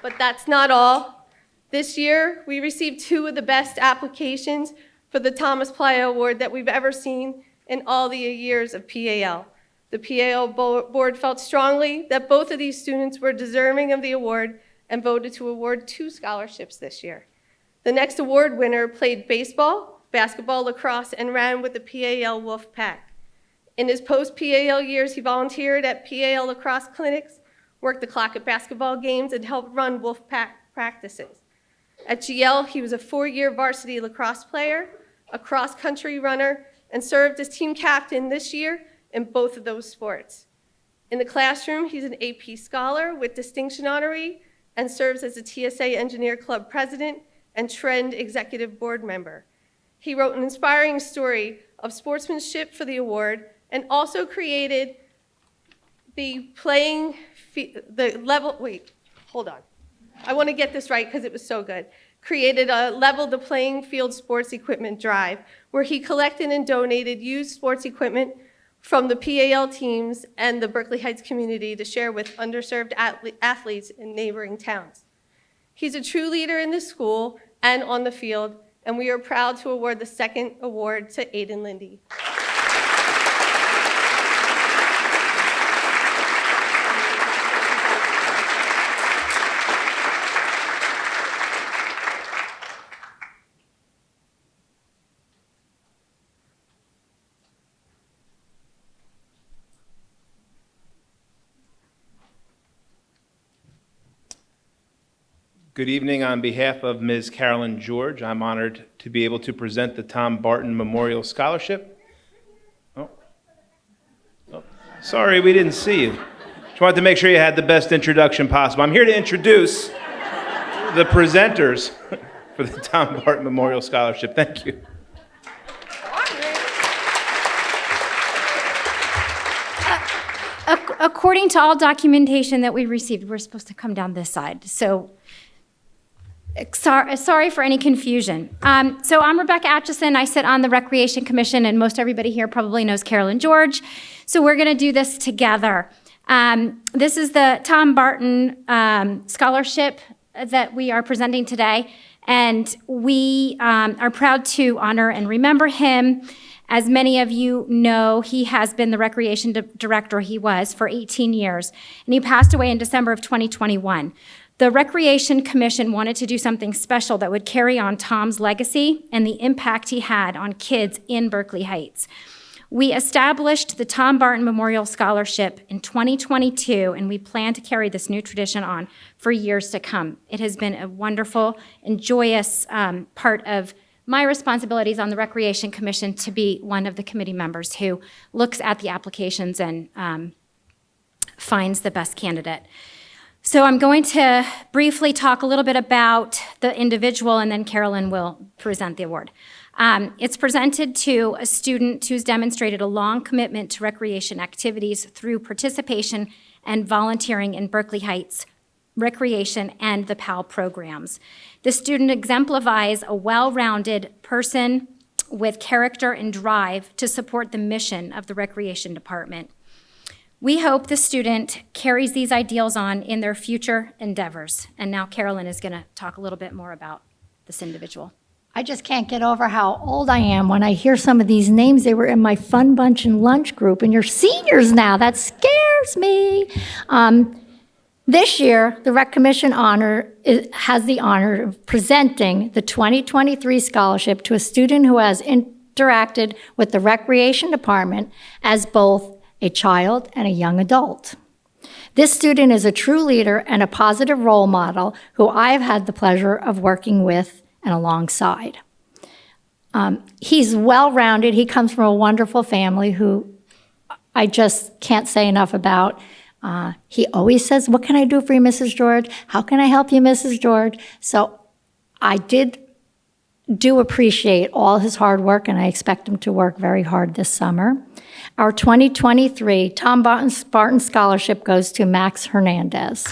But that's not all. This year, we received 2 of the best applications for the Thomas Playa Award that we've ever seen in all the years of PAL. The PAL board felt strongly that both of these students were deserving of the award and voted to award 2 scholarships this year. The next award winner played baseball, basketball, lacrosse, and ran with the PAL Wolf Pack. In his post-PAL years, he volunteered at PAL lacrosse clinics, worked the clock at basketball games, and helped run Wolf Pack practices. At GL, he was a 4-year varsity lacrosse player, a cross-country runner, and served as team captain this year in both of those sports. In the classroom, he's an AP Scholar with Distinction Honoree and serves as a TSA Engineer Club President and Trend Executive Board member. He wrote an inspiring story of sportsmanship for the award and also created I want to get this right because it was so good. Created a Level the Playing Field sports equipment drive where he collected and donated used sports equipment from the PAL teams and the Berkeley Heights community to share with underserved athletes in neighboring towns. He's a true leader in the school and on the field, and we are proud to award the 2nd award to Aiden Lindy. Good evening. On behalf of Ms. Carolyn George, I'm honored to be able to present the Tom Barton Memorial Scholarship. Sorry, we didn't see you. Just wanted to make sure you had the best introduction possible. I'm here to introduce the presenters for the Tom Barton Memorial Scholarship. Thank you. According to all documentation that we received, we're supposed to come down this side. So sorry for any confusion. So I'm Rebecca Atchison. I sit on the Recreation Commission, and most everybody here probably knows Carolyn George. So we're going to do this together. This is the Tom Barton Scholarship that we are presenting today, and we are proud to honor and remember him. As many of you know, he has been the Recreation Director, he was, for 18 years, and he passed away in December of 2021. The Recreation Commission wanted to do something special that would carry on Tom's legacy and the impact he had on kids in Berkeley Heights. We established the Tom Barton Memorial Scholarship in 2022, and we plan to carry this new tradition on for years to come. It has been a wonderful and joyous part of my responsibilities on the Recreation Commission to be one of the committee members who looks at the applications and finds the best candidate. So I'm going to briefly talk a little bit about the individual, and then Carolyn will present the award. It's presented to a student who's demonstrated a long commitment to recreation activities through participation and volunteering in Berkeley Heights recreation and the PAL programs. The student exemplifies a well-rounded person with character and drive to support the mission of the Recreation Department. We hope the student carries these ideals on in their future endeavors. And now Carolyn is going to talk a little bit more about this individual. I just can't get over how old I am when I hear some of these names. They were in my Fun Bunch and Lunch group, and you're seniors now. That scares me. This year, the Rec Commission has the honor of presenting the 2023 scholarship to a student who has interacted with the Recreation Department as both a child and a young adult. This student is a true leader and a positive role model who I've had the pleasure of working with and alongside. He's well-rounded. He comes from a wonderful family who I just can't say enough about. He always says, "What can I do for you, Mrs. George? How can I help you, Mrs. George?" So I do appreciate all his hard work, and I expect him to work very hard this summer. Our 2023 Tom Barton Scholarship goes to Max Hernandez.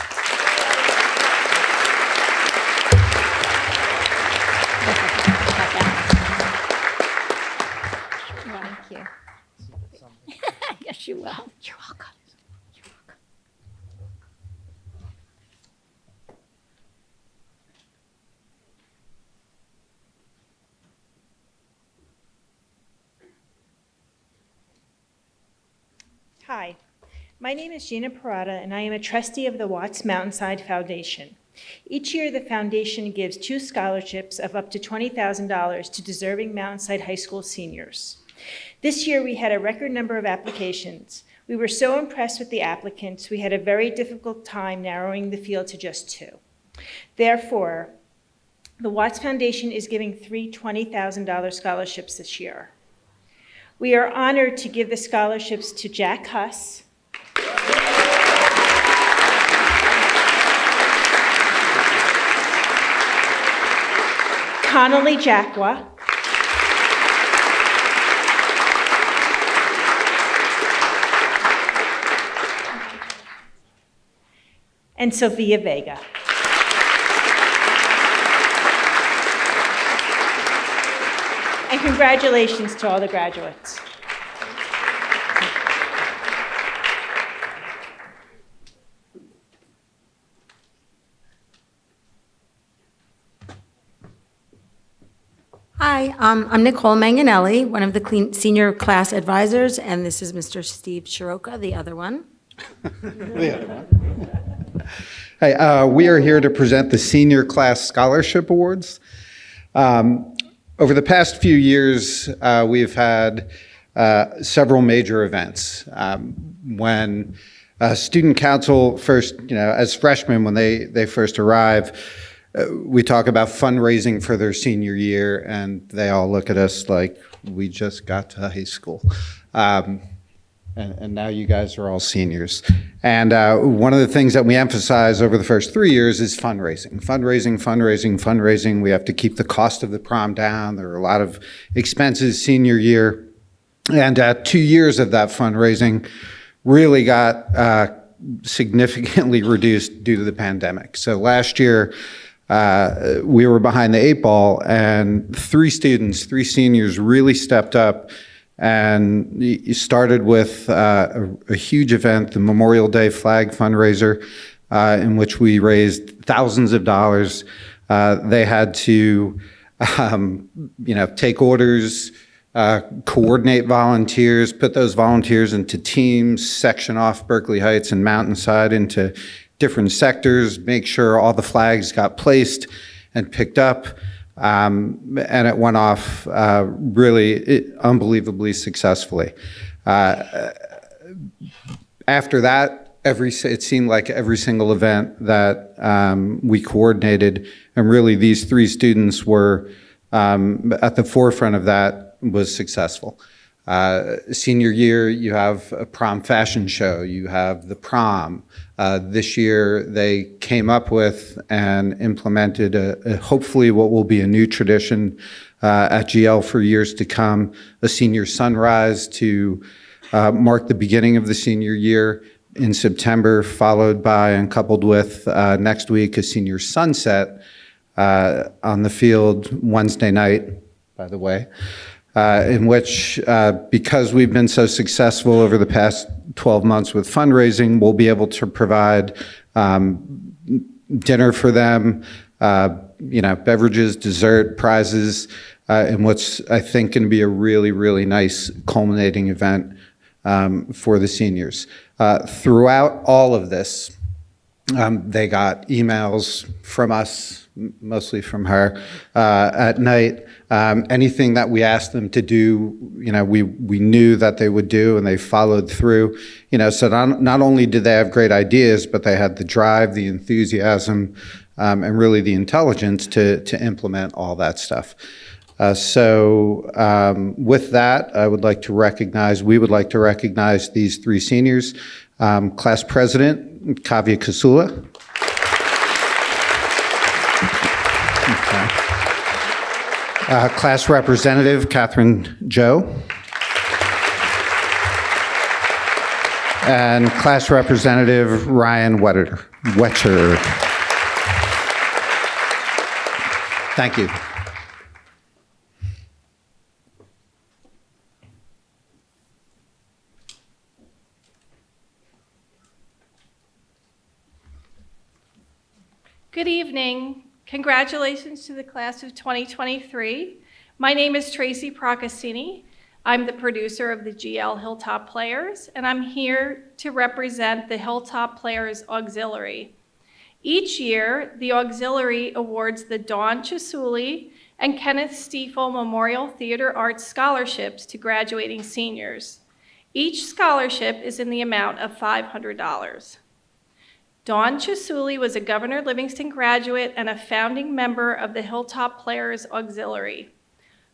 Thank you. Yes, you will. You're welcome. Hi, Hi, my name is Gina Parada, and I am a trustee of the Watts Mountainside Foundation. Each year, the foundation gives 2 scholarships of up to $20,000 to deserving Mountainside High School seniors. This year, we had a record number of applications. We were so impressed with the applicants, we had a very difficult time narrowing the field to just 2. Therefore, the Watts Foundation is giving 3 $20,000 scholarships this year. We are honored to give the scholarships to Jack Huss, Connolly Jacqua, and Sophia Vega. And congratulations to all the graduates. Hi, I'm Nicole Manganelli, one of the senior class advisors, and this is Mr. Steve Shiroka, the other one. Hi, we are here to present the Senior Class Scholarship Awards. Over the past few years, we've had several major events. When Student Council first, as freshmen, when they first arrive, we talk about fundraising for their senior year, and they all look at us like we just got to high school. And now you guys are all seniors. And one of the things that we emphasize over the first 3 years is fundraising. Fundraising. We have to keep the cost of the prom down. There are a lot of expenses senior year. And 2 years of that fundraising really got significantly reduced due to the pandemic. So last year, we were behind the 8 ball, and 3 seniors really stepped up. And you started with a huge event, the Memorial Day Flag Fundraiser, in which we raised thousands of dollars. They had to, take orders, coordinate volunteers, put those volunteers into teams, section off Berkeley Heights and Mountainside into different sectors, make sure all the flags got placed and picked up. And it went off really unbelievably successfully. After that, it seemed like every single event that we coordinated, and really these 3 students were at the forefront of that, was successful. Senior year, you have a prom fashion show, you have the prom. This year, they came up with and implemented hopefully what will be a new tradition at GL for years to come, a senior sunrise to mark the beginning of the senior year in September, followed by and coupled with next week a senior sunset on the field Wednesday night, by the way. In which, because we've been so successful over the past 12 months with fundraising, we'll be able to provide dinner for them, beverages, dessert, prizes, in what's, I think, going to be a really, really nice culminating event for the seniors. Throughout all of this, they got emails from us, mostly from her, at night. Anything that we asked them to do, we knew that they would do, and they followed through. So not only did they have great ideas, but they had the drive, the enthusiasm, and really the intelligence to implement all that stuff. So with that, we would like to recognize these 3 seniors. Class President, Kavya Kasula. Class Representative, Catherine Joe. And Class Representative, Ryan Wetcher. Thank you. Good evening. Congratulations to the class of 2023. My name is Tracy Procaccini. I'm the producer of the GL Hilltop Players, and I'm here to represent the Hilltop Players Auxiliary. Each year, the Auxiliary awards the Dawn Chisouli and Kenneth Stiefel Memorial Theater Arts Scholarships to graduating seniors. Each scholarship is in the amount of $500. Dawn Chisouli was a Governor Livingston graduate and a founding member of the Hilltop Players Auxiliary.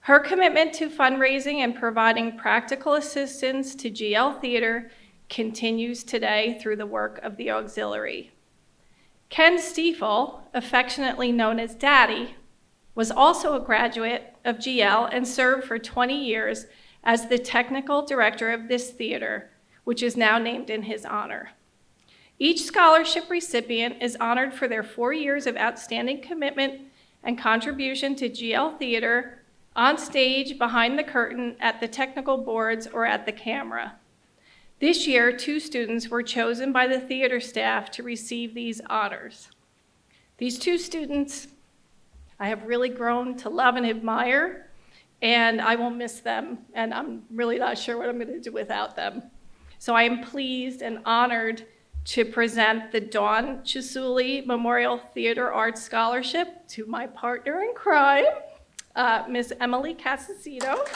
Her commitment to fundraising and providing practical assistance to GL Theater continues today through the work of the Auxiliary. Ken Stiefel, affectionately known as Daddy, was also a graduate of GL and served for 20 years as the technical director of this theater, which is now named in his honor. Each scholarship recipient is honored for their 4 years of outstanding commitment and contribution to GL Theater, on stage, behind the curtain, at the technical boards, or at the camera. This year, 2 students were chosen by the theater staff to receive these honors. These 2 students I have really grown to love and admire, and I will miss them, and I'm really not sure what I'm going to do without them. So I am pleased and honored to present the Dawn Chisouli Memorial Theater Arts Scholarship to my partner in crime, Ms. Emily Casasito.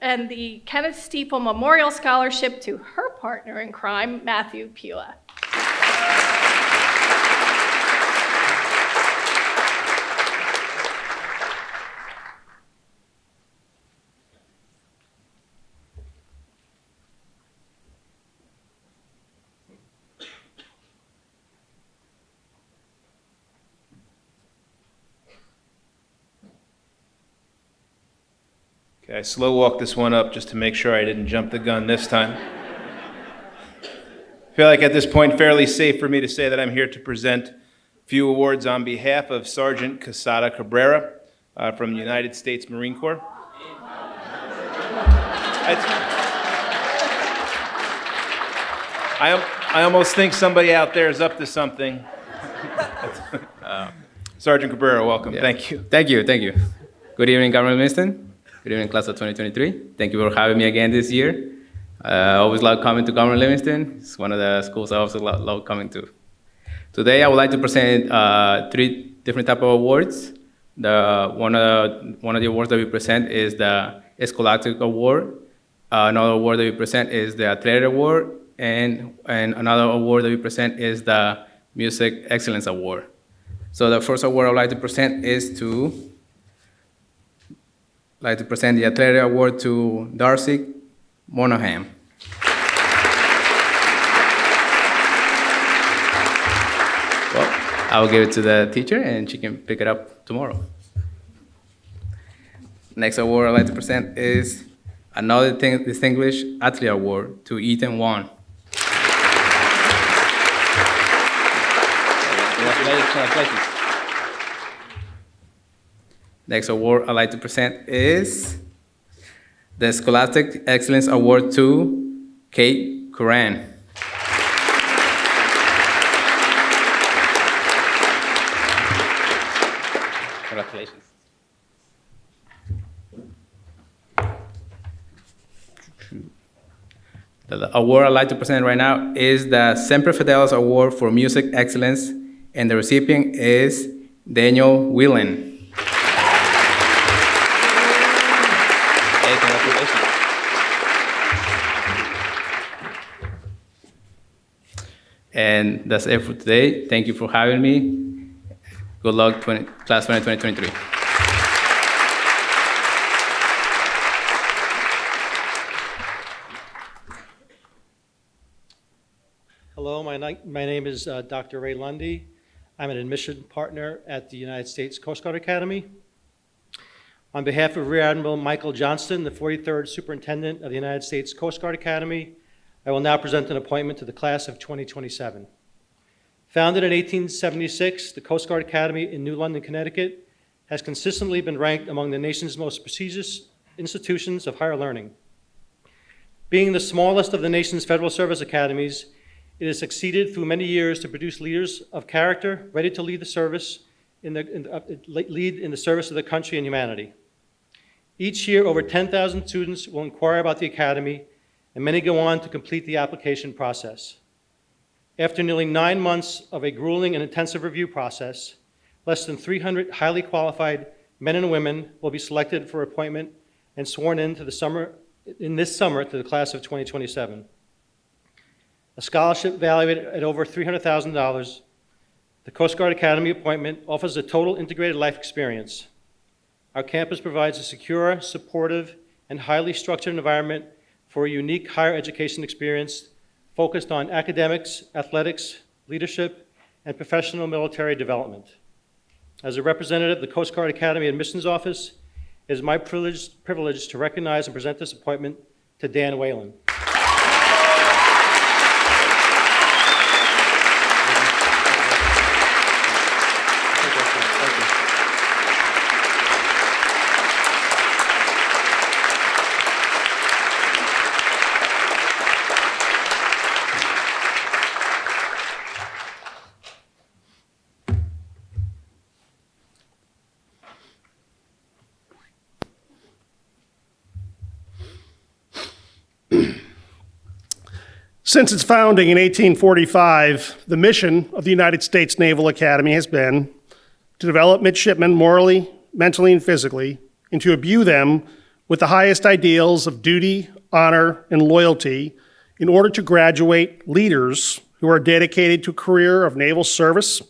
And the Kenneth Stiefel Memorial Scholarship to her partner in crime, Matthew Pua. Okay, I slow walked this one up just to make sure I didn't jump the gun this time. I feel like at this point fairly safe for me to say that I'm here to present a few awards on behalf of Sergeant Quesada Cabrera from the United States Marine Corps. I almost think somebody out there is up to something. Sergeant Cabrera, welcome. Yeah. Thank you. Thank you. Good evening, Governor Livingston. Good evening, class of 2023. Thank you for having me again this year. I always love coming to Governor Livingston. It's one of the schools I also love coming to. Today, I would like to present 3 different type of awards. One of the awards that we present is the Scholastic Award. Another award that we present is the Athletic Award, and another award that we present is the Music Excellence Award. So the first award I'd like to present is the Athletic Award to Darcy Monahan. Well, I'll give it to the teacher and she can pick it up tomorrow. Next award I'd like to present is another Distinguished Athlete Award to Ethan Wan. Congratulations. Next award I'd like to present is the Scholastic Excellence Award to Kate Curran. Congratulations. The award I'd like to present right now is the Semper Fidelis Award for Music Excellence, and the recipient is Daniel Whelan. And that's it for today. Thank you for having me. Good luck, class 2023. Hello, my name is Dr. Ray Lundy. I'm an admission partner at the United States Coast Guard Academy. On behalf of Rear Admiral Michael Johnston, the 43rd Superintendent of the United States Coast Guard Academy, I will now present an appointment to the class of 2027. Founded in 1876, the Coast Guard Academy in New London, Connecticut, has consistently been ranked among the nation's most prestigious institutions of higher learning. Being the smallest of the nation's federal service academies, it has succeeded through many years to produce leaders of character ready to lead the service lead in the service of the country and humanity. Each year, over 10,000 students will inquire about the academy, and many go on to complete the application process. After nearly 9 months of a grueling and intensive review process, less than 300 highly qualified men and women will be selected for appointment and sworn in this summer to the class of 2027. A scholarship valued at over $300,000, the Coast Guard Academy appointment offers a total integrated life experience. Our campus provides a secure, supportive, and highly structured environment for a unique higher education experience focused on academics, athletics, leadership, and professional military development. As a representative of the Coast Guard Academy Admissions Office, it is my privilege to recognize and present this appointment to Dan Whalen. Since its founding in 1845, the mission of the United States Naval Academy has been to develop midshipmen morally, mentally, and physically, and to imbue them with the highest ideals of duty, honor, and loyalty in order to graduate leaders who are dedicated to a career of naval service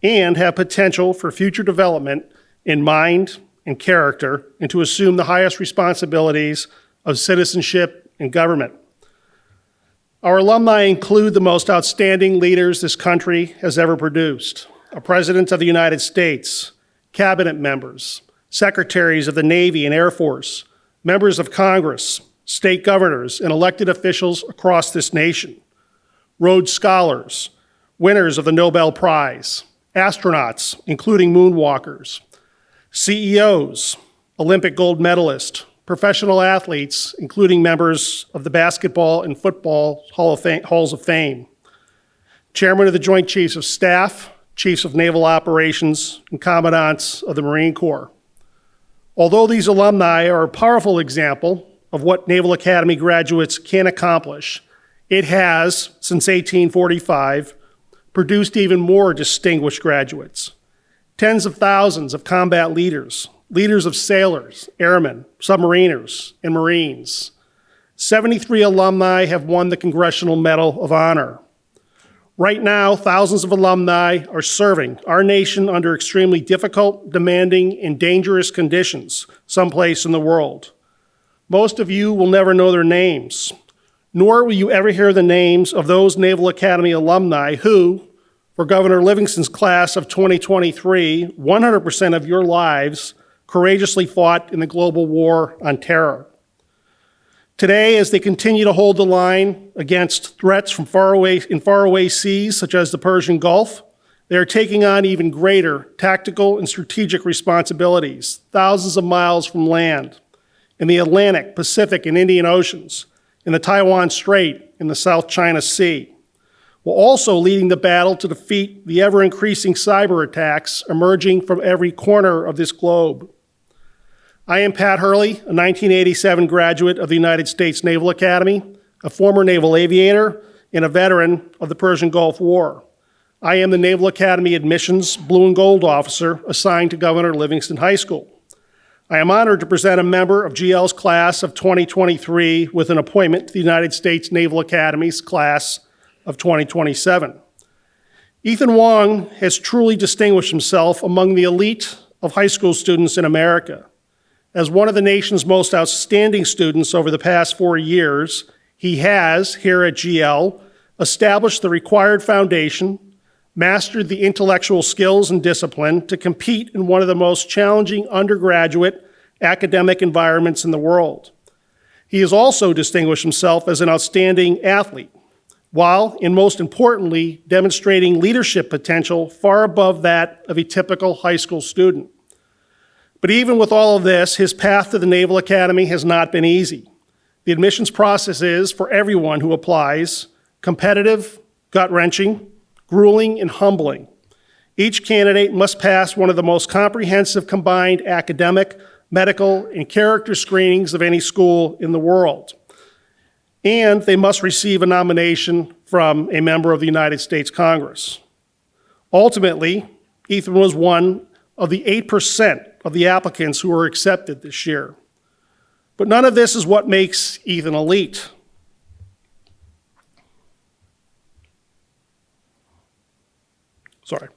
and have potential for future development in mind and character, and to assume the highest responsibilities of citizenship and government. Our alumni include the most outstanding leaders this country has ever produced: a President of the United States, cabinet members, secretaries of the Navy and Air Force, members of Congress, state governors, and elected officials across this nation, Rhodes Scholars, winners of the Nobel Prize, astronauts, including moonwalkers, CEOs, Olympic gold medalists, professional athletes, including members of the Basketball and Football Halls of Fame, Chairman of the Joint Chiefs of Staff, Chiefs of Naval Operations, and Commandants of the Marine Corps. Although these alumni are a powerful example of what Naval Academy graduates can accomplish, it has, since 1845, produced even more distinguished graduates. Tens of thousands of combat leaders, leaders of sailors, airmen, submariners, and Marines. 73 alumni have won the Congressional Medal of Honor. Right now, thousands of alumni are serving our nation under extremely difficult, demanding, and dangerous conditions someplace in the world. Most of you will never know their names, nor will you ever hear the names of those Naval Academy alumni who, for Governor Livingston's class of 2023, 100% of your lives courageously fought in the global war on terror. Today, as they continue to hold the line against threats from faraway seas, such as the Persian Gulf, they are taking on even greater tactical and strategic responsibilities, thousands of miles from land, in the Atlantic, Pacific, and Indian Oceans, in the Taiwan Strait, in the South China Sea, while also leading the battle to defeat the ever-increasing cyber attacks emerging from every corner of this globe. I am Pat Hurley, a 1987 graduate of the United States Naval Academy, a former naval aviator, and a veteran of the Persian Gulf War. I am the Naval Academy Admissions Blue and Gold Officer assigned to Governor Livingston High School. I am honored to present a member of GL's class of 2023 with an appointment to the United States Naval Academy's class of 2027. Ethan Wong has truly distinguished himself among the elite of high school students in America. As one of the nation's most outstanding students over the past 4 years, he has, here at GL, established the required foundation, mastered the intellectual skills and discipline to compete in one of the most challenging undergraduate academic environments in the world. He has also distinguished himself as an outstanding athlete, while, and most importantly, demonstrating leadership potential far above that of a typical high school student. But even with all of this, his path to the Naval Academy has not been easy. The admissions process is, for everyone who applies, competitive, gut-wrenching, grueling, and humbling. Each candidate must pass one of the most comprehensive combined academic, medical, and character screenings of any school in the world. And they must receive a nomination from a member of the United States Congress. Ultimately, Ethan was one of the 8% of the applicants who were accepted this year. But none of this is what makes Ethan elite. Sorry.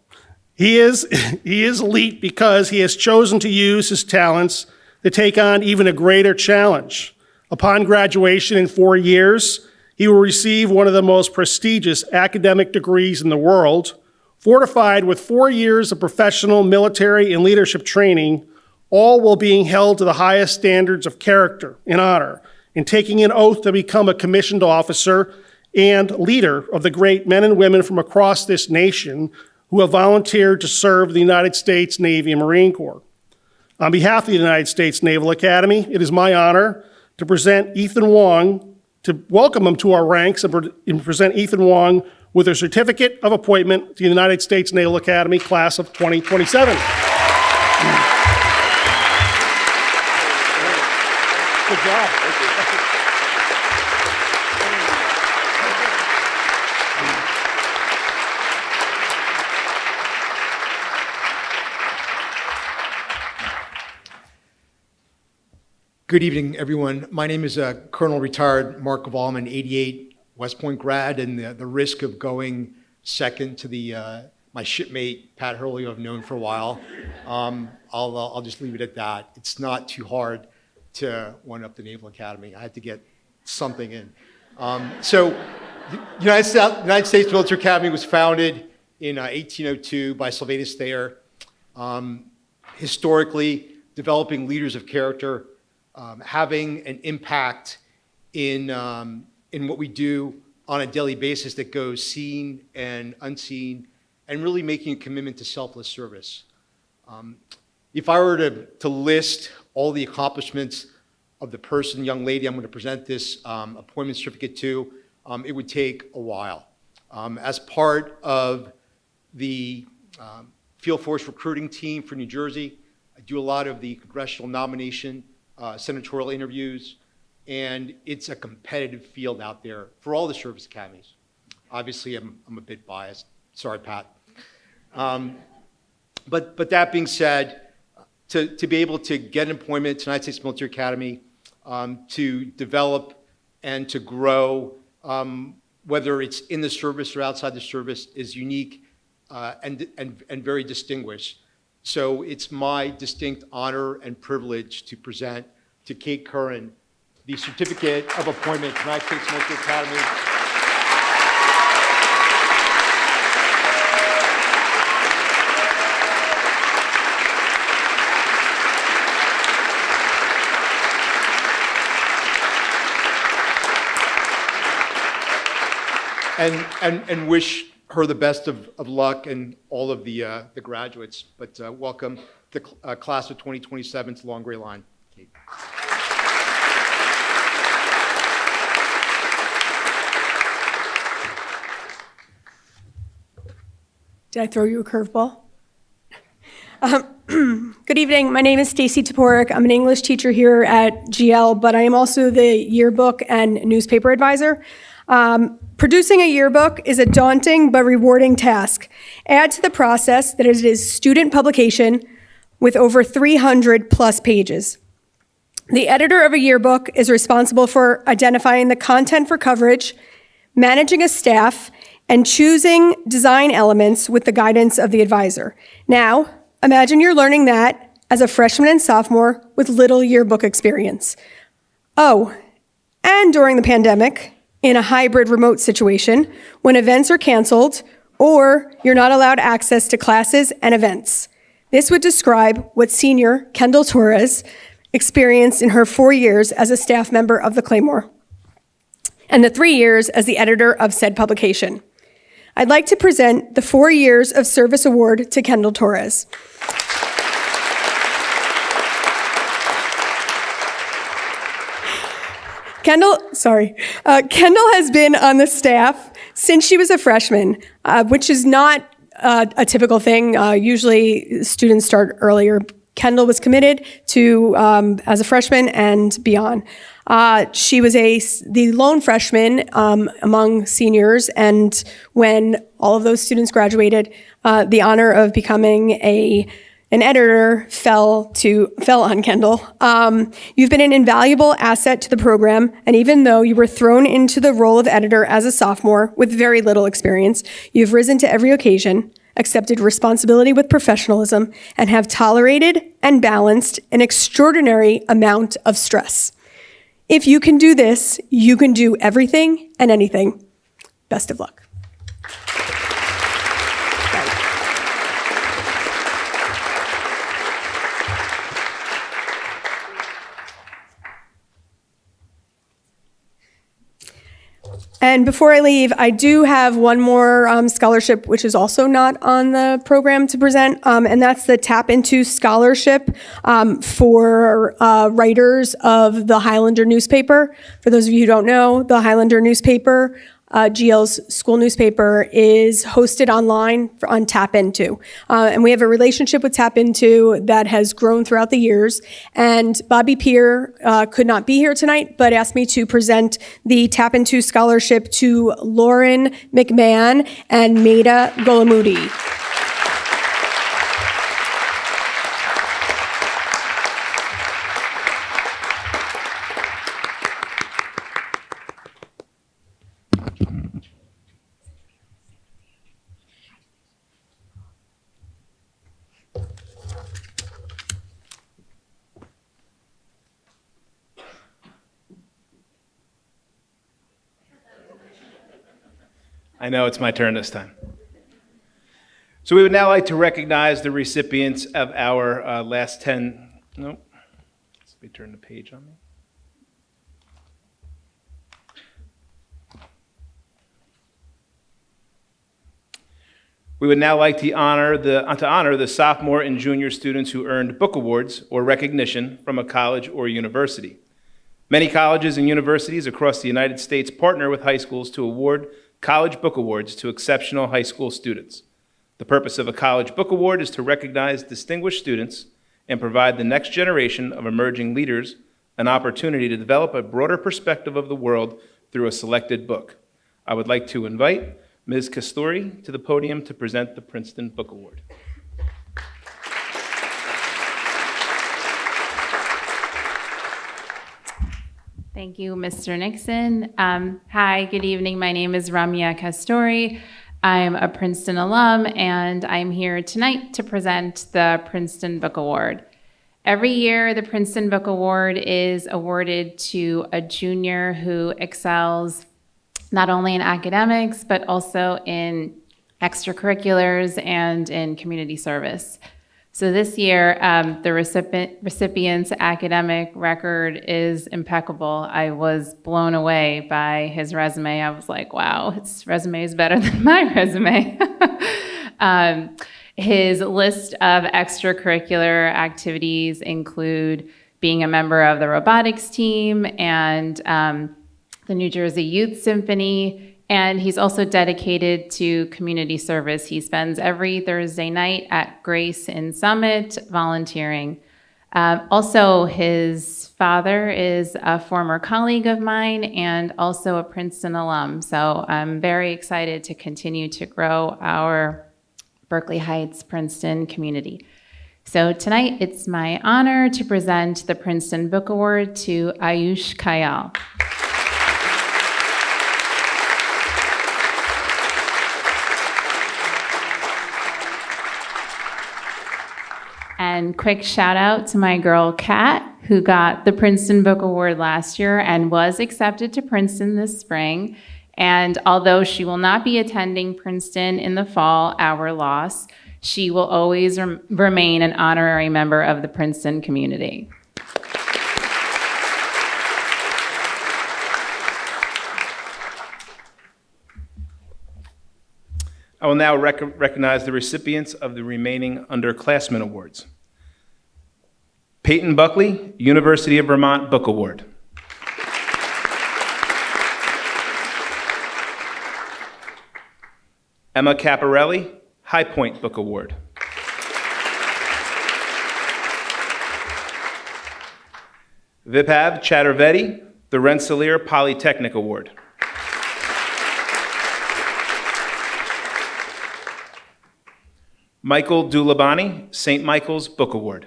He is elite because he has chosen to use his talents to take on even a greater challenge. Upon graduation in 4 years, he will receive one of the most prestigious academic degrees in the world, fortified with 4 years of professional, military, and leadership training, all while being held to the highest standards of character and honor, and taking an oath to become a commissioned officer and leader of the great men and women from across this nation who have volunteered to serve the United States Navy and Marine Corps. On behalf of the United States Naval Academy, it is my honor to present Ethan Wong, to welcome him to our ranks and present Ethan Wong with a certificate of appointment to the United States Naval Academy class of 2027. Good job. Good evening, everyone. My name is Colonel Retired Mark Gavalman, 88 West Point grad, and the risk of going second to my shipmate, Pat Hurley, who I've known for a while, I'll just leave it at that. It's not too hard to one-up the Naval Academy. I had to get something in. So the United States Military Academy was founded in 1802 by Sylvanus Thayer, historically developing leaders of character, having an impact in what we do on a daily basis that goes seen and unseen, and really making a commitment to selfless service. If I were to list all the accomplishments of the person, young lady, I'm going to present this appointment certificate to, it would take a while. As part of the Field Force recruiting team for New Jersey, I do a lot of the congressional nomination, senatorial interviews, and it's a competitive field out there for all the service academies. Obviously, I'm a bit biased. Sorry, Pat. But that being said, to be able to get employment to the United States Military Academy, to develop and to grow, whether it's in the service or outside the service, is unique and very distinguished. So it's my distinct honor and privilege to present to Kate Curran the certificate of appointment to the United States Military Academy. And wish her the best of luck and all of the graduates. But welcome to the class of 2027 to Long Gray Line. Kate. Did I throw you a curveball? Good evening. My name is Stacy Toporek. I'm an English teacher here at GL, but I am also the yearbook and newspaper advisor. Producing a yearbook is a daunting but rewarding task. Add to the process that it is student publication with over 300 plus pages. The editor of a yearbook is responsible for identifying the content for coverage, managing a staff, and choosing design elements with the guidance of the advisor. Now, imagine you're learning that as a freshman and sophomore with little yearbook experience. Oh, and during the pandemic, in a hybrid remote situation, when events are canceled or you're not allowed access to classes and events. This would describe what senior Kendall Torres experienced in her 4 years as a staff member of the Claymore and the 3 years as the editor of said publication. I'd like to present the 4 years of service award to Kendall Torres. Kendall has been on the staff since she was a freshman, which is not a typical thing. Usually students start earlier. Kendall was committed to as a freshman and beyond. She was the lone freshman among seniors, and when all of those students graduated, the honor of becoming an editor fell on Kendall. You've been an invaluable asset to the program, and even though you were thrown into the role of editor as a sophomore with very little experience, you've risen to every occasion, accepted responsibility with professionalism, and have tolerated and balanced an extraordinary amount of stress. If you can do this, you can do everything and anything. Best of luck. And before I leave, I do have one more scholarship, which is also not on the program to present, and that's the Tap Into Scholarship for writers of the Highlander newspaper. For those of you who don't know, the Highlander newspaper, GL's school newspaper, is hosted online on Tap Into. And we have a relationship with Tap Into that has grown throughout the years. And Bobby Peer could not be here tonight, but asked me to present the Tap Into Scholarship to Lauren McMahon and Maida Golamudi. I know it's my turn this time. So we would now like to recognize the recipients of our last 10, nope, let me turn the page on me. We would now like to honor the sophomore and junior students who earned book awards or recognition from a college or university. Many colleges and universities across the United States partner with high schools to award college book awards to exceptional high school students. The purpose of a college book award is to recognize distinguished students and provide the next generation of emerging leaders an opportunity to develop a broader perspective of the world through a selected book. I would like to invite Ms. Castori to the podium to present the Princeton Book Award. Thank you, Mr. Nixon. Hi, good evening. My name is Ramya Castori. I'm a Princeton alum, and I'm here tonight to present the Princeton Book Award. Every year, the Princeton Book Award is awarded to a junior who excels not only in academics, but also in extracurriculars and in community service. So this year, the recipient's academic record is impeccable. I was blown away by his resume. I was like, wow, his resume is better than my resume. His list of extracurricular activities include being a member of the robotics team and the New Jersey Youth Symphony, and he's also dedicated to community service. He spends every Thursday night at Grace in Summit volunteering. Also, his father is a former colleague of mine and also a Princeton alum. So I'm very excited to continue to grow our Berkeley Heights Princeton community. So tonight, it's my honor to present the Princeton Book Award to Ayush Kayal. And quick shout out to my girl, Kat, who got the Princeton Book Award last year and was accepted to Princeton this spring. And although she will not be attending Princeton in the fall, our loss, she will always remain an honorary member of the Princeton community. I will now recognize the recipients of the remaining underclassmen awards. Peyton Buckley, University of Vermont Book Award. Emma Caparelli, High Point Book Award. Vibhav Chaturvedi, the Rensselaer Polytechnic Award. Michael Dulabani, St. Michael's Book Award.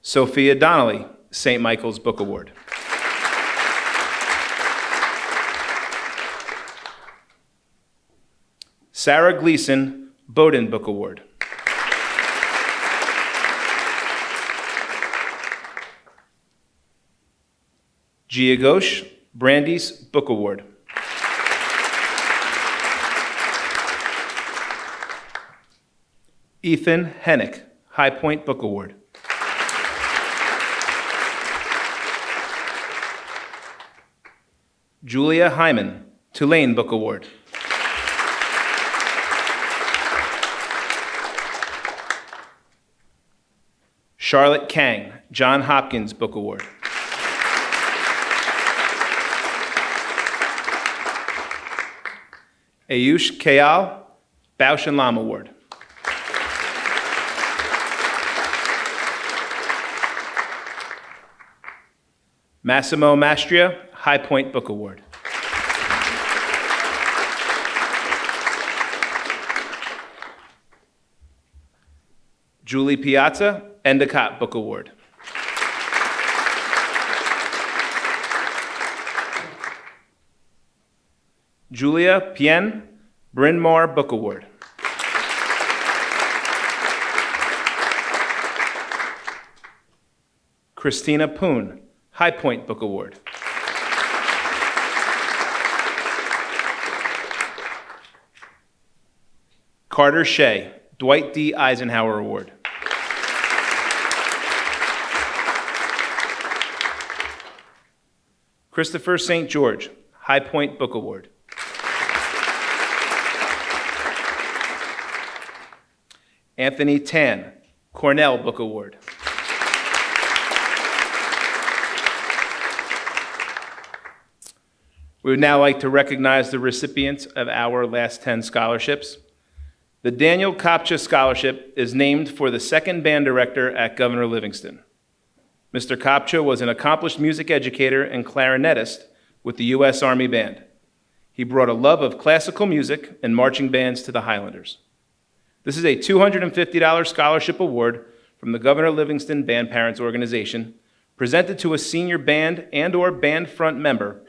Sophia Donnelly, St. Michael's Book Award. Sarah Gleason, Bowdoin Book Award. Gia Ghosh, Brandeis Book Award. Ethan Hennick, High Point Book Award. Julia Hyman, Tulane Book Award. Charlotte Kang, John Hopkins Book Award. Ayush Kayal, Bausch and Lomb Award. Massimo Mastria, High Point Book Award. Julie Piazza, Endicott Book Award. Julia Pien, Bryn Mawr Book Award. Christina Poon, High Point Book Award. Carter Shea, Dwight D. Eisenhower Award. Christopher St. George, High Point Book Award. Anthony Tan, Cornell Book Award. We would now like to recognize the recipients of our last 10 scholarships. The Daniel Kopcha Scholarship is named for the second band director at Governor Livingston. Mr. Kopcha was an accomplished music educator and clarinetist with the U.S. Army Band. He brought a love of classical music and marching bands to the Highlanders. This is a $250 scholarship award from the Governor Livingston Band Parents Organization, presented to a senior band and/or band front member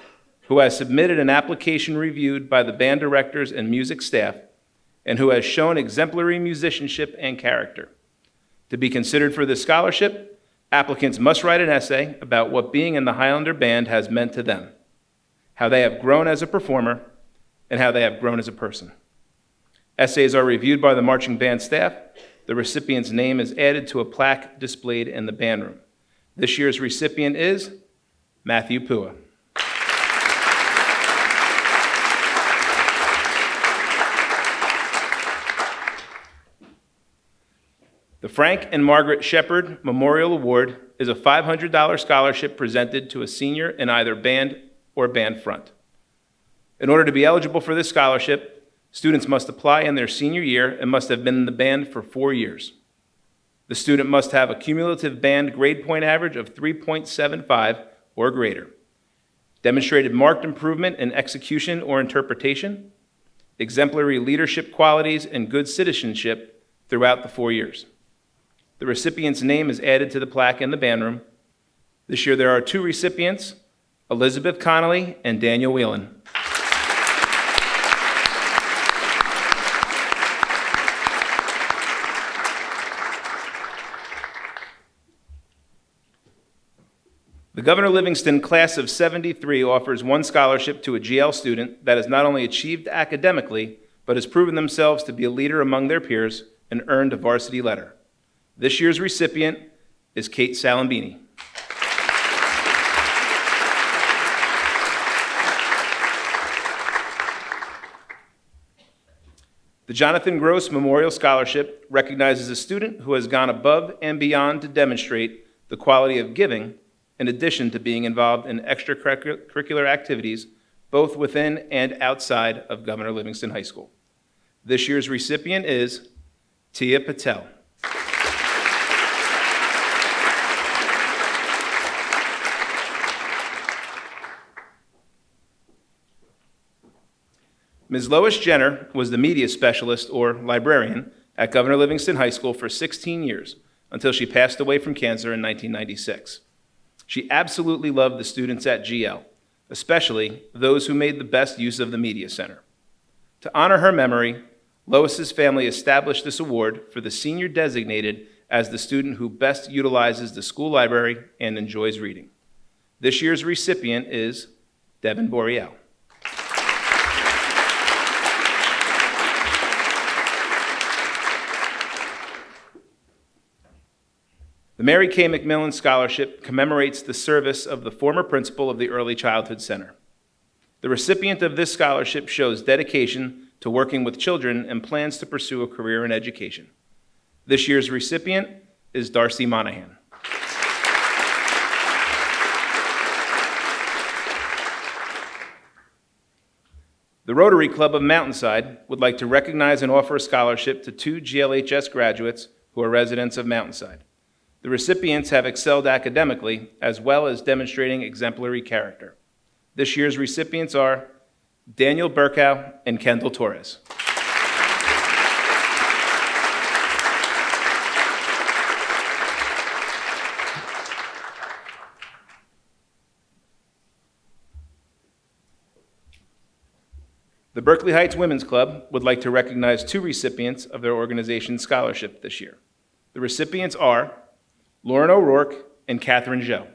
who has submitted an application reviewed by the band directors and music staff, and who has shown exemplary musicianship and character. To be considered for this scholarship, applicants must write an essay about what being in the Highlander Band has meant to them, how they have grown as a performer, and how they have grown as a person. Essays are reviewed by the marching band staff. The recipient's name is added to a plaque displayed in the band room. This year's recipient is Matthew Pua. The Frank and Margaret Shepard Memorial Award is a $500 scholarship presented to a senior in either band or band front. In order to be eligible for this scholarship, students must apply in their senior year and must have been in the band for 4 years. The student must have a cumulative band grade point average of 3.75 or greater, demonstrated marked improvement in execution or interpretation, exemplary leadership qualities, and good citizenship throughout the 4 years. The recipient's name is added to the plaque in the band room. This year there are 2 recipients, Elizabeth Connolly and Daniel Whelan. The Governor Livingston Class of 73 offers 1 scholarship to a GL student that has not only achieved academically, but has proven themselves to be a leader among their peers and earned a varsity letter. This year's recipient is Kate Salambini. The Jonathan Gross Memorial Scholarship recognizes a student who has gone above and beyond to demonstrate the quality of giving in addition to being involved in extracurricular activities both within and outside of Governor Livingston High School. This year's recipient is Tia Patel. Ms. Lois Jenner was the media specialist or librarian at Governor Livingston High School for 16 years until she passed away from cancer in 1996. She absolutely loved the students at GL, especially those who made the best use of the Media Center. To honor her memory, Lois's family established this award for the senior designated as the student who best utilizes the school library and enjoys reading. This year's recipient is Devin Boreal. The Mary Kay McMillan Scholarship commemorates the service of the former principal of the Early Childhood Center. The recipient of this scholarship shows dedication to working with children and plans to pursue a career in education. This year's recipient is Darcy Monahan. The Rotary Club of Mountainside would like to recognize and offer a scholarship to 2 GLHS graduates who are residents of Mountainside. The recipients have excelled academically as well as demonstrating exemplary character. This year's recipients are Daniel Burkow and Kendall Torres. The Berkeley Heights Women's Club would like to recognize 2 recipients of their organization's scholarship this year. The recipients are Lauren O'Rourke and Catherine Zhou.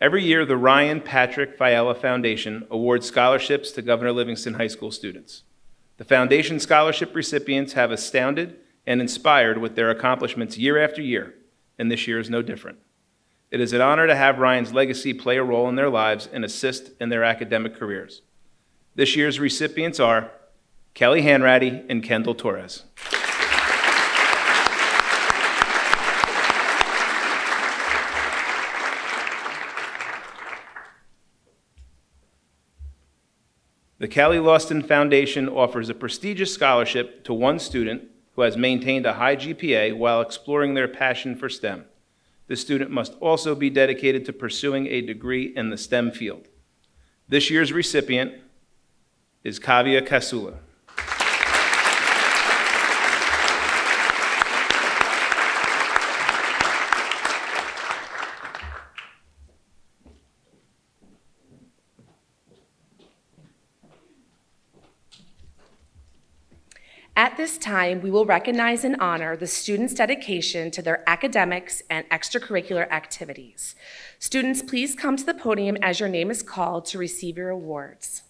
Every year, the Ryan Patrick Fiala Foundation awards scholarships to Governor Livingston High School students. The foundation scholarship recipients have astounded and inspired with their accomplishments year after year, and this year is no different. It is an honor to have Ryan's legacy play a role in their lives and assist in their academic careers. This year's recipients are Kelly Hanratty and Kendall Torres. The Callie Lawston Foundation offers a prestigious scholarship to 1 student who has maintained a high GPA while exploring their passion for STEM. This student must also be dedicated to pursuing a degree in the STEM field. This year's recipient is Kavya Kasula. At this time, we will recognize and honor the students' dedication to their academics and extracurricular activities. Students, please come to the podium as your name is called to receive your awards.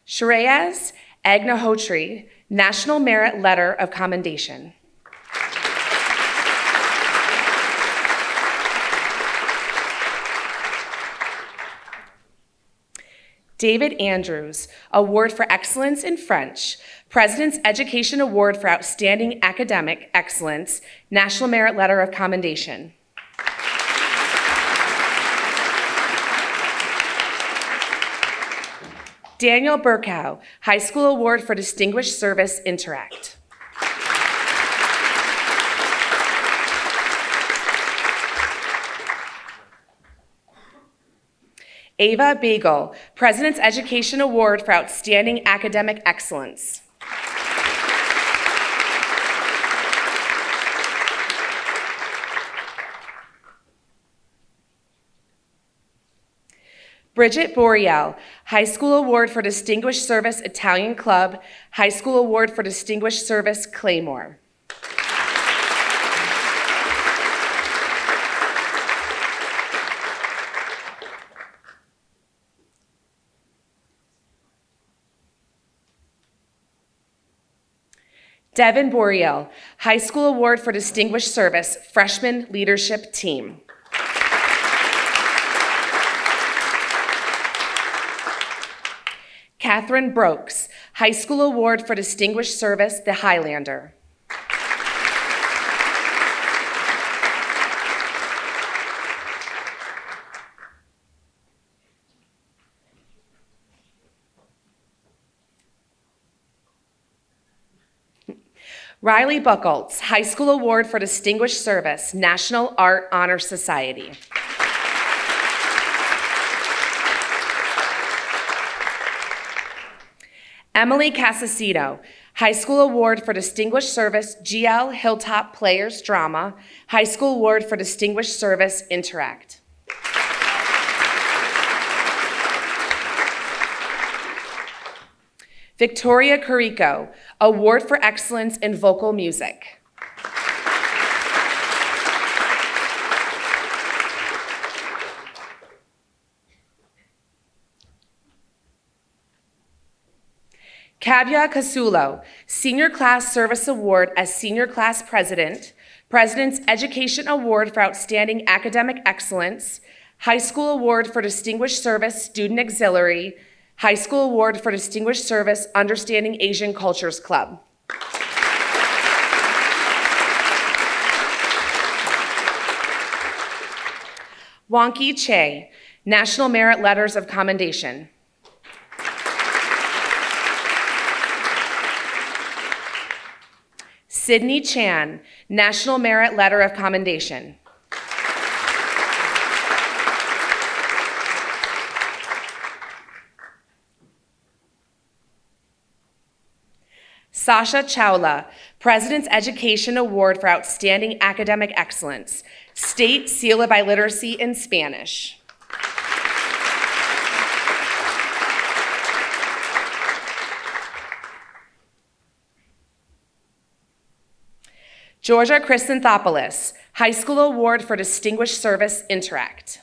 Shreyas Agnihotri, National Merit Letter of Commendation. David Andrews, Award for Excellence in French, President's Education Award for Outstanding Academic Excellence, National Merit Letter of Commendation. Daniel Burkow, High School Award for Distinguished Service, Interact. Ava Bagel, President's Education Award for Outstanding Academic Excellence. Bridget Boreal, High School Award for Distinguished Service, Italian Club, High School Award for Distinguished Service, Claymore. Devin Boreal, High School Award for Distinguished Service, Freshman Leadership Team. Catherine Brokes, High School Award for Distinguished Service, the Highlander. Riley Buchholz, High School Award for Distinguished Service, National Art Honor Society. Emily Casasito, High School Award for Distinguished Service, GL Hilltop Players Drama, High School Award for Distinguished Service, Interact. Victoria Carico, Award for Excellence in Vocal Music. Kavya Casulo, Senior Class Service Award as Senior Class President, President's Education Award for Outstanding Academic Excellence, High School Award for Distinguished Service Student Auxiliary, High School Award for Distinguished Service Understanding Asian Cultures Club. Wonky Che, National Merit Letters of Commendation. Sydney Chan, National Merit Letter of Commendation. Sasha Chawla, President's Education Award for Outstanding Academic Excellence, State Seal of Biliteracy in Spanish. Georgia Chrysanthopoulos, High School Award for Distinguished Service, Interact.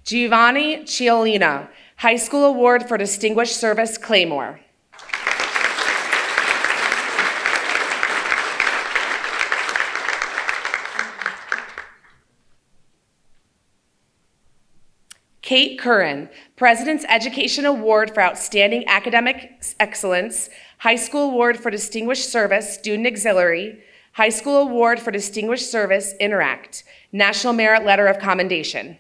Giovanni Ciolina, High School Award for Distinguished Service, Claymore. Kate Curran, President's Education Award for Outstanding Academic Excellence, High School Award for Distinguished Service, Student Auxiliary, High School Award for Distinguished Service, Interact, National Merit Letter of Commendation.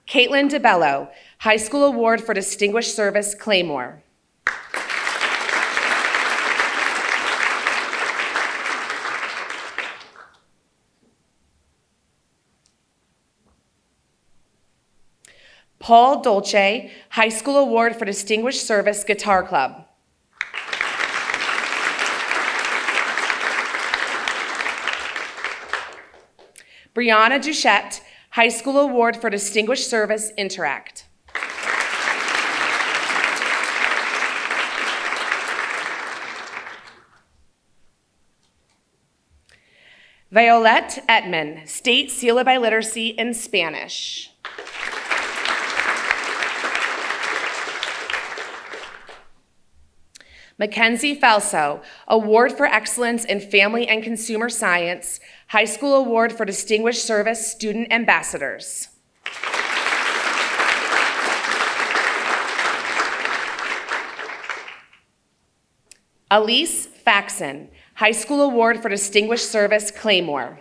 Caitlin DeBello, High School Award for Distinguished Service, Claymore. Paul Dolce, High School Award for Distinguished Service, Guitar Club. Brianna Duchette, High School Award for Distinguished Service, Interact. Violette Etman, State Seal of Biliteracy in Spanish. Mackenzie Falso, Award for Excellence in Family and Consumer Science, High School Award for Distinguished Service, Student Ambassadors. Elise Faxon, High School Award for Distinguished Service, Claymore.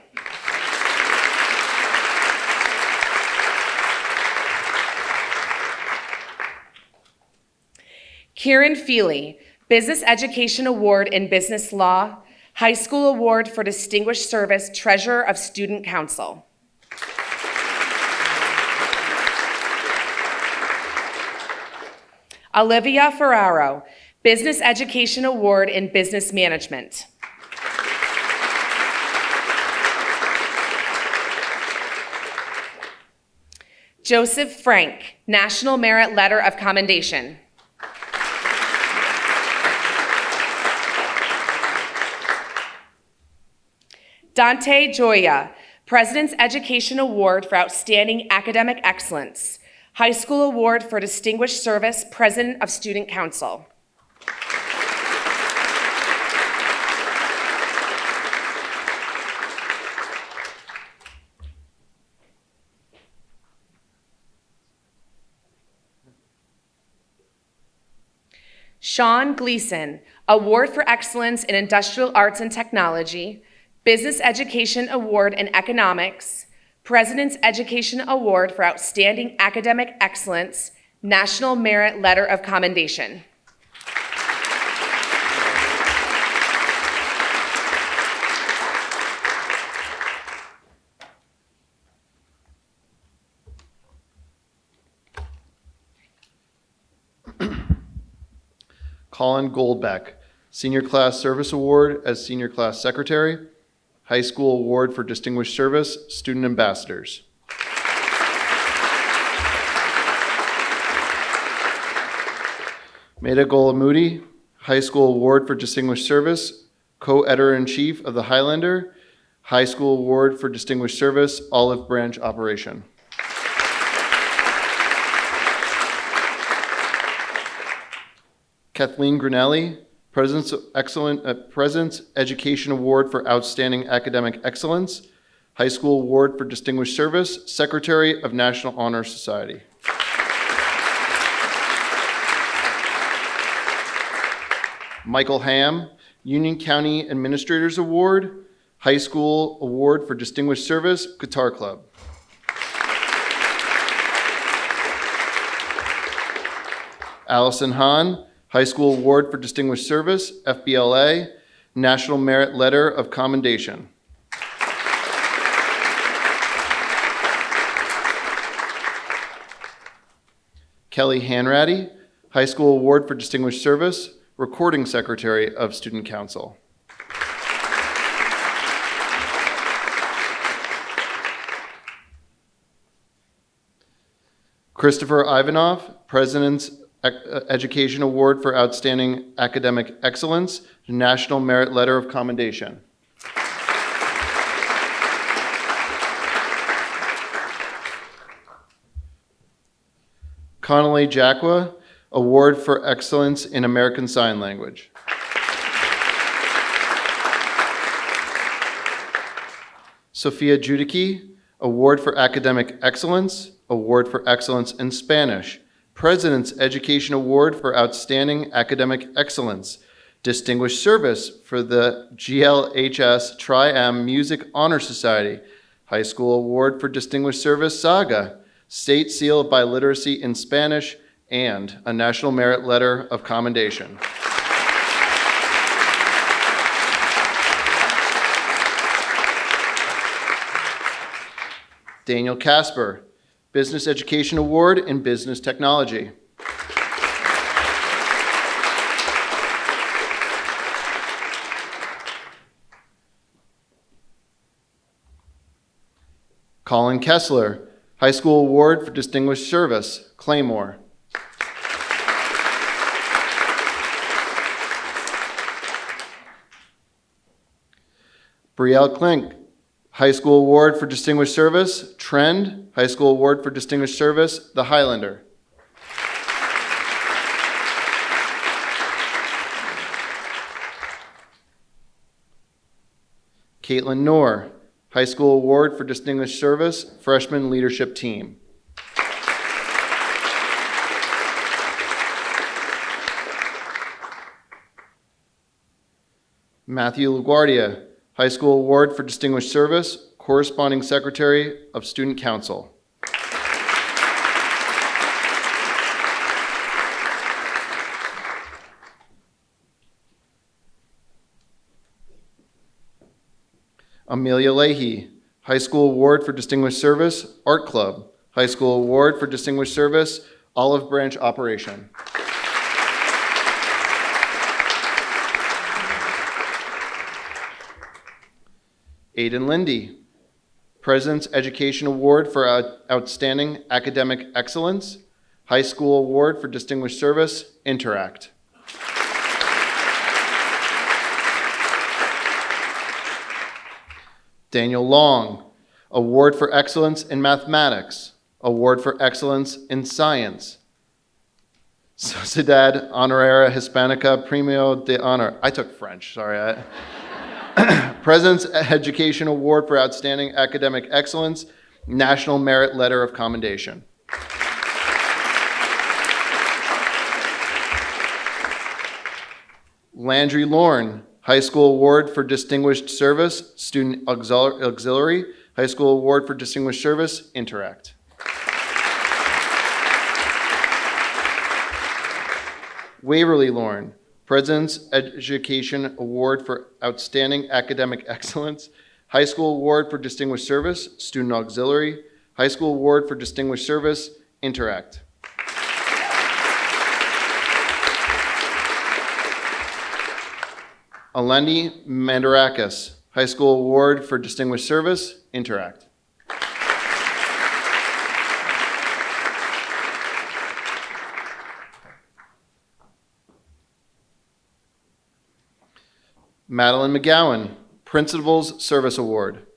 Kieran Feely, Business Education Award in Business Law, High School Award for Distinguished Service, Treasurer of Student Council. Olivia Ferraro, Business Education Award in Business Management. Joseph Frank, National Merit Letter of Commendation. Dante Joya, President's Education Award for Outstanding Academic Excellence, High School Award for Distinguished Service, President of Student Council. Sean Gleason, Award for Excellence in Industrial Arts and Technology, Business Education Award in Economics, President's Education Award for Outstanding Academic Excellence, National Merit Letter of Commendation. Colin Goldbeck, Senior Class Service Award as Senior Class Secretary, High School Award for Distinguished Service, Student Ambassadors. Meda Golamudi, High School Award for Distinguished Service, Co-Editor-in-Chief of the Highlander, High School Award for Distinguished Service, Olive Branch Operation. Kathleen Grinelli, President's Education Award for Outstanding Academic Excellence, High School Award for Distinguished Service, Secretary of National Honor Society. Michael Ham, Union County Administrators Award, High School Award for Distinguished Service, Guitar Club. Allison Hahn, High School Award for Distinguished Service, FBLA, National Merit Letter of Commendation. Kelly Hanratty, High School Award for Distinguished Service, Recording Secretary of Student Council. Christopher Ivanov, President's Education Award for Outstanding Academic Excellence, National Merit Letter of Commendation. Connolly Jacqua, Award for Excellence in American Sign Language. Sophia Judici, Award for Academic Excellence, Award for Excellence in Spanish, President's Education Award for Outstanding Academic Excellence, Distinguished Service for the GLHS Tri-M Music Honor Society, High School Award for Distinguished Service, Saga, State Seal of Biliteracy in Spanish, and a National Merit Letter of Commendation. Daniel Casper, Business Education Award in Business Technology. Colin Kessler, High School Award for Distinguished Service, Claymore. Brielle Klink, High School Award for Distinguished Service, Trend, High School Award for Distinguished Service, The Highlander. Caitlin Knorr, High School Award for Distinguished Service, Freshman Leadership Team. Matthew LaGuardia, High School Award for Distinguished Service, Corresponding Secretary of Student Council. Amelia Leahy, High School Award for Distinguished Service, Art Club, High School Award for Distinguished Service, Olive Branch Operation. Aidan Lindy, President's Education Award for Outstanding Academic Excellence, High School Award for Distinguished Service, Interact. Daniel Long, Award for Excellence in Mathematics, Award for Excellence in Science. Sociedad Honoraria Hispanica Premio de Honor. I took French, sorry. President's Education Award for Outstanding Academic Excellence, National Merit Letter of Commendation. Landry Lorne, High School Award for Distinguished Service, Student Auxiliary, High School Award for Distinguished Service, Interact. Waverly Lorne, President's Education Award for Outstanding Academic Excellence, High School Award for Distinguished Service, Student Auxiliary, High School Award for Distinguished Service, Interact. Alendi Mandarakis, High School Award for Distinguished Service, Interact. Madeline McGowan, Principal's Service Award.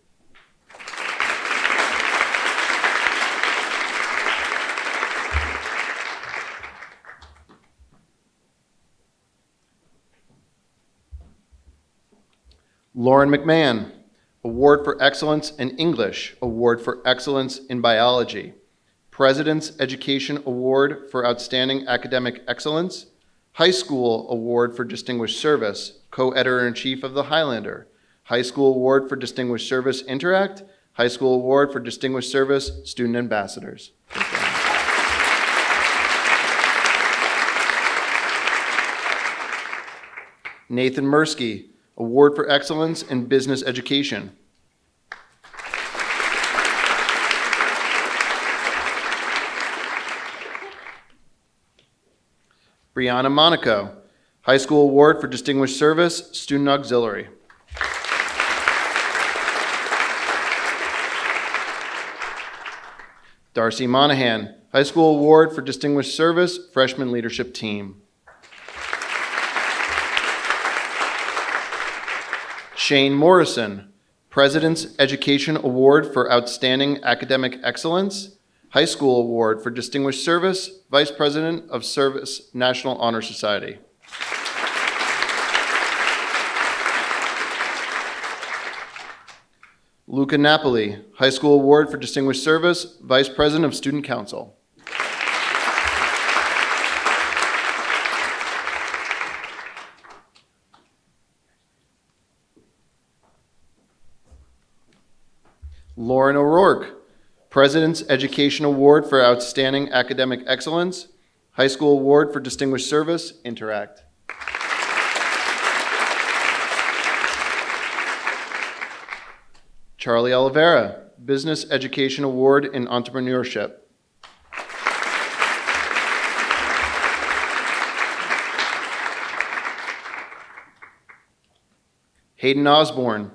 Lauren McMahon, Award for Excellence in English, Award for Excellence in Biology, President's Education Award for Outstanding Academic Excellence, High School Award for Distinguished Service, Co-Editor-in-Chief of the Highlander, High School Award for Distinguished Service, Interact, High School Award for Distinguished Service, Student Ambassadors. Nathan Mursky, Award for Excellence in Business Education. Brianna Monaco, High School Award for Distinguished Service, Student Auxiliary. Darcy Monahan, High School Award for Distinguished Service, Freshman Leadership Team. Shane Morrison, President's Education Award for Outstanding Academic Excellence, High School Award for Distinguished Service, Vice President of Service, National Honor Society. Luca Napoli, High School Award for Distinguished Service, Vice President of Student Council. Lauren O'Rourke, President's Education Award for Outstanding Academic Excellence, High School Award for Distinguished Service, Interact. Charlie Oliveira, Business Education Award in Entrepreneurship. Hayden Osborne,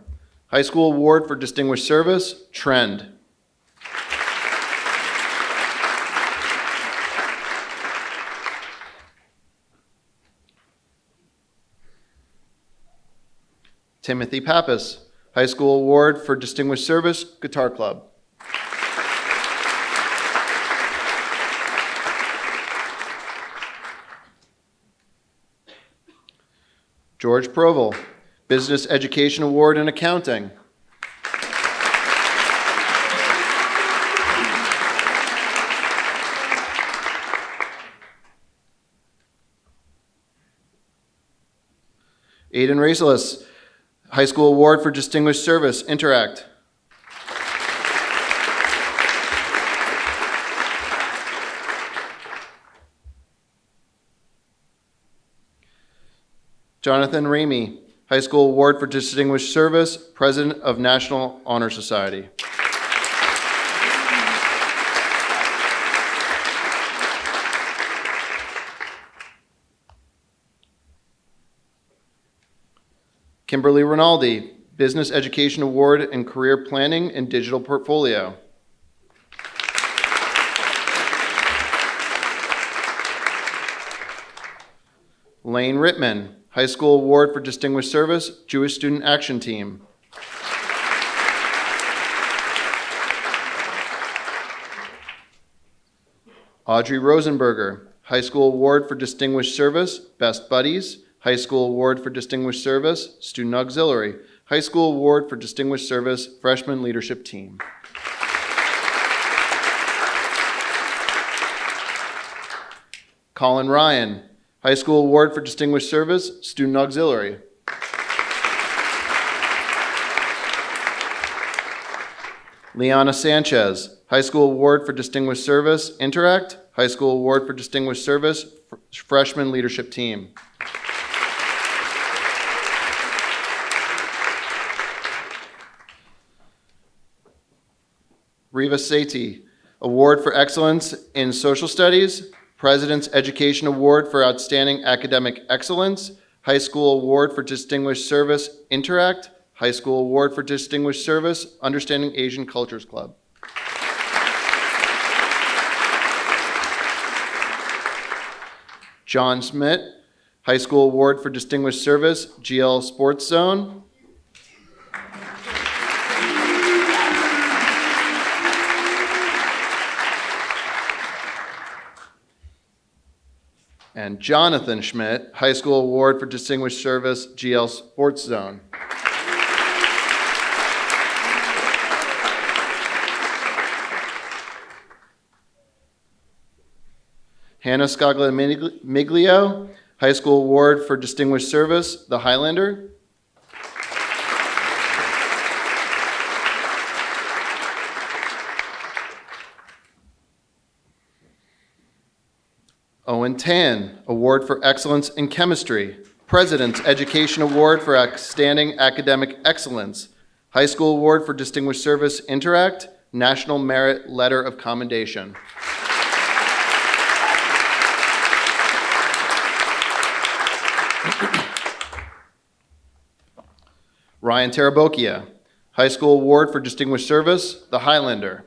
High School Award for Distinguished Service, Trend. Timothy Pappas, High School Award for Distinguished Service, Guitar Club. George Provol, Business Education Award in Accounting. Aiden Racelis, High School Award for Distinguished Service, Interact. Jonathan Ramey, High School Award for Distinguished Service, President of National Honor Society. Kimberly Rinaldi, Business Education Award in Career Planning and Digital Portfolio. Lane Rittman, High School Award for Distinguished Service, Jewish Student Action Team. Audrey Rosenberger, High School Award for Distinguished Service, Best Buddies. High School Award for Distinguished Service, Student Auxiliary. High School Award for Distinguished Service, Freshman Leadership Team. Colin Ryan, High School Award for Distinguished Service, Student Auxiliary. Liana Sanchez, High School Award for Distinguished Service, Interact. High School Award for Distinguished Service, Freshman Leadership Team. Riva Sethi, Award for Excellence in Social Studies, President's Education Award for Outstanding Academic Excellence, High School Award for Distinguished Service, Interact, High School Award for Distinguished Service, Understanding Asian Cultures Club. John Schmidt, High School Award for Distinguished Service, GL Sports Zone. And Jonathan Schmidt, High School Award for Distinguished Service, GL Sports Zone. Hannah Scaglia-Miglio, High School Award for Distinguished Service, The Highlander. Owen Tan, Award for Excellence in Chemistry, President's Education Award for Outstanding Academic Excellence, High School Award for Distinguished Service, Interact, National Merit Letter of Commendation. Ryan Tarabokia, High School Award for Distinguished Service, The Highlander.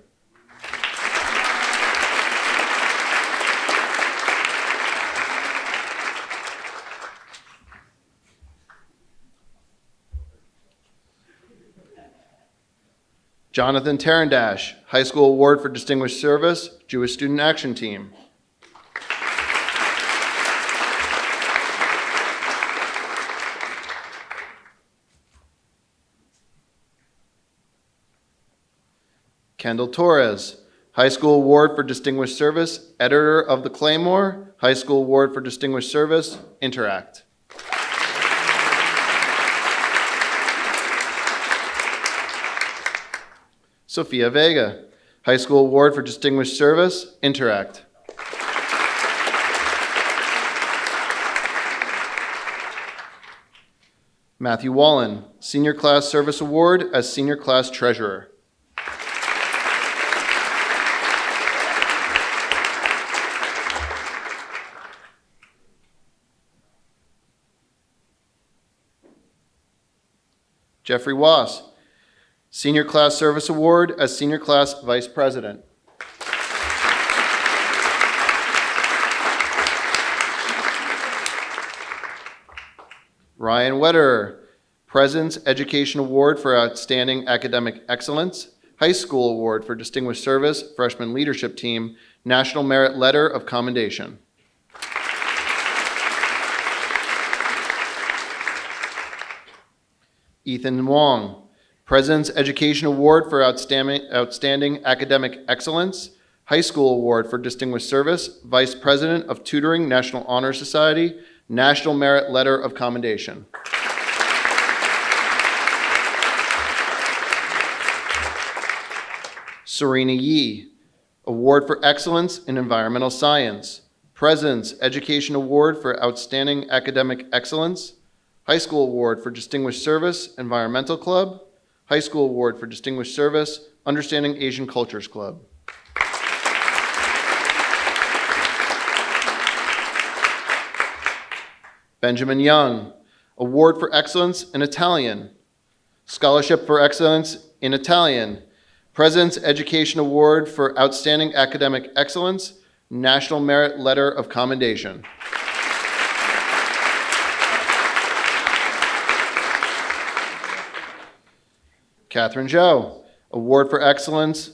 Jonathan Tarandash, High School Award for Distinguished Service, Jewish Student Action Team. Kendall Torres, High School Award for Distinguished Service, Editor of the Claymore, High School Award for Distinguished Service, Interact. Sophia Vega, High School Award for Distinguished Service, Interact. Matthew Wallen, Senior Class Service Award as Senior Class Treasurer. Jeffrey Wass, Senior Class Service Award as Senior Class Vice President. Ryan Wetterer, President's Education Award for Outstanding Academic Excellence, High School Award for Distinguished Service, Freshman Leadership Team, National Merit Letter of Commendation. Ethan Wong, President's Education Award for Outstanding Academic Excellence, High School Award for Distinguished Service, Vice President of Tutoring National Honor Society, National Merit Letter of Commendation. Serena Yee, Award for Excellence in Environmental Science, President's Education Award for Outstanding Academic Excellence, High School Award for Distinguished Service, Environmental Club, High School Award for Distinguished Service, Understanding Asian Cultures Club. Benjamin Young, Award for Excellence in Italian, Scholarship for Excellence in Italian, President's Education Award for Outstanding Academic Excellence, National Merit Letter of Commendation. Catherine Zhou, Award for Excellence,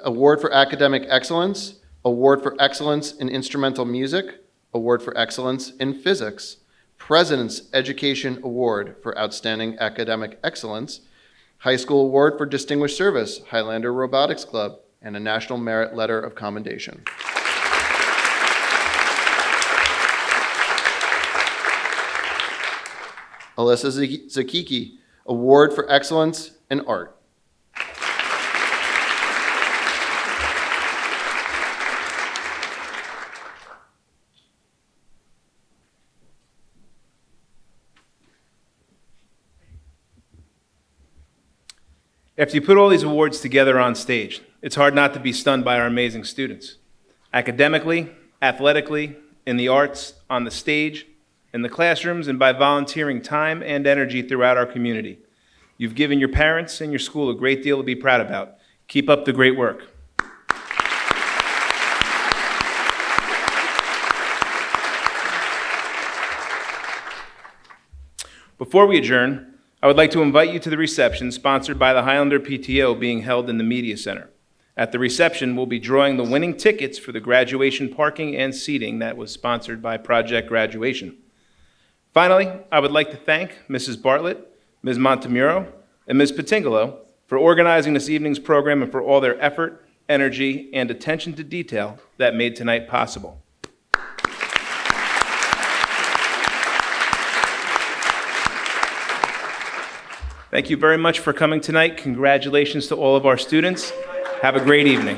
Award for Academic Excellence, Award for Excellence in Instrumental Music, Award for Excellence in Physics, President's Education Award for Outstanding Academic Excellence, High School Award for Distinguished Service, Highlander Robotics Club, and a National Merit Letter of Commendation. Alyssa Zakiki, Award for Excellence in Art. After you put all these awards together on stage, it's hard not to be stunned by our amazing students. Academically, athletically, in the arts, on the stage, in the classrooms, and by volunteering time and energy throughout our community. You've given your parents and your school a great deal to be proud about. Keep up the great work. Before we adjourn, I would like to invite you to the reception sponsored by the Highlander PTO being held in the Media Center. At the reception, we'll be drawing the winning tickets for the graduation parking and seating that was sponsored by Project Graduation. Finally, I would like to thank Mrs. Bartlett, Ms. Montemuro, and Ms. Patingolo for organizing this evening's program and for all their effort, energy, and attention to detail that made tonight possible. Thank you very much for coming tonight. Congratulations to all of our students. Have a great evening.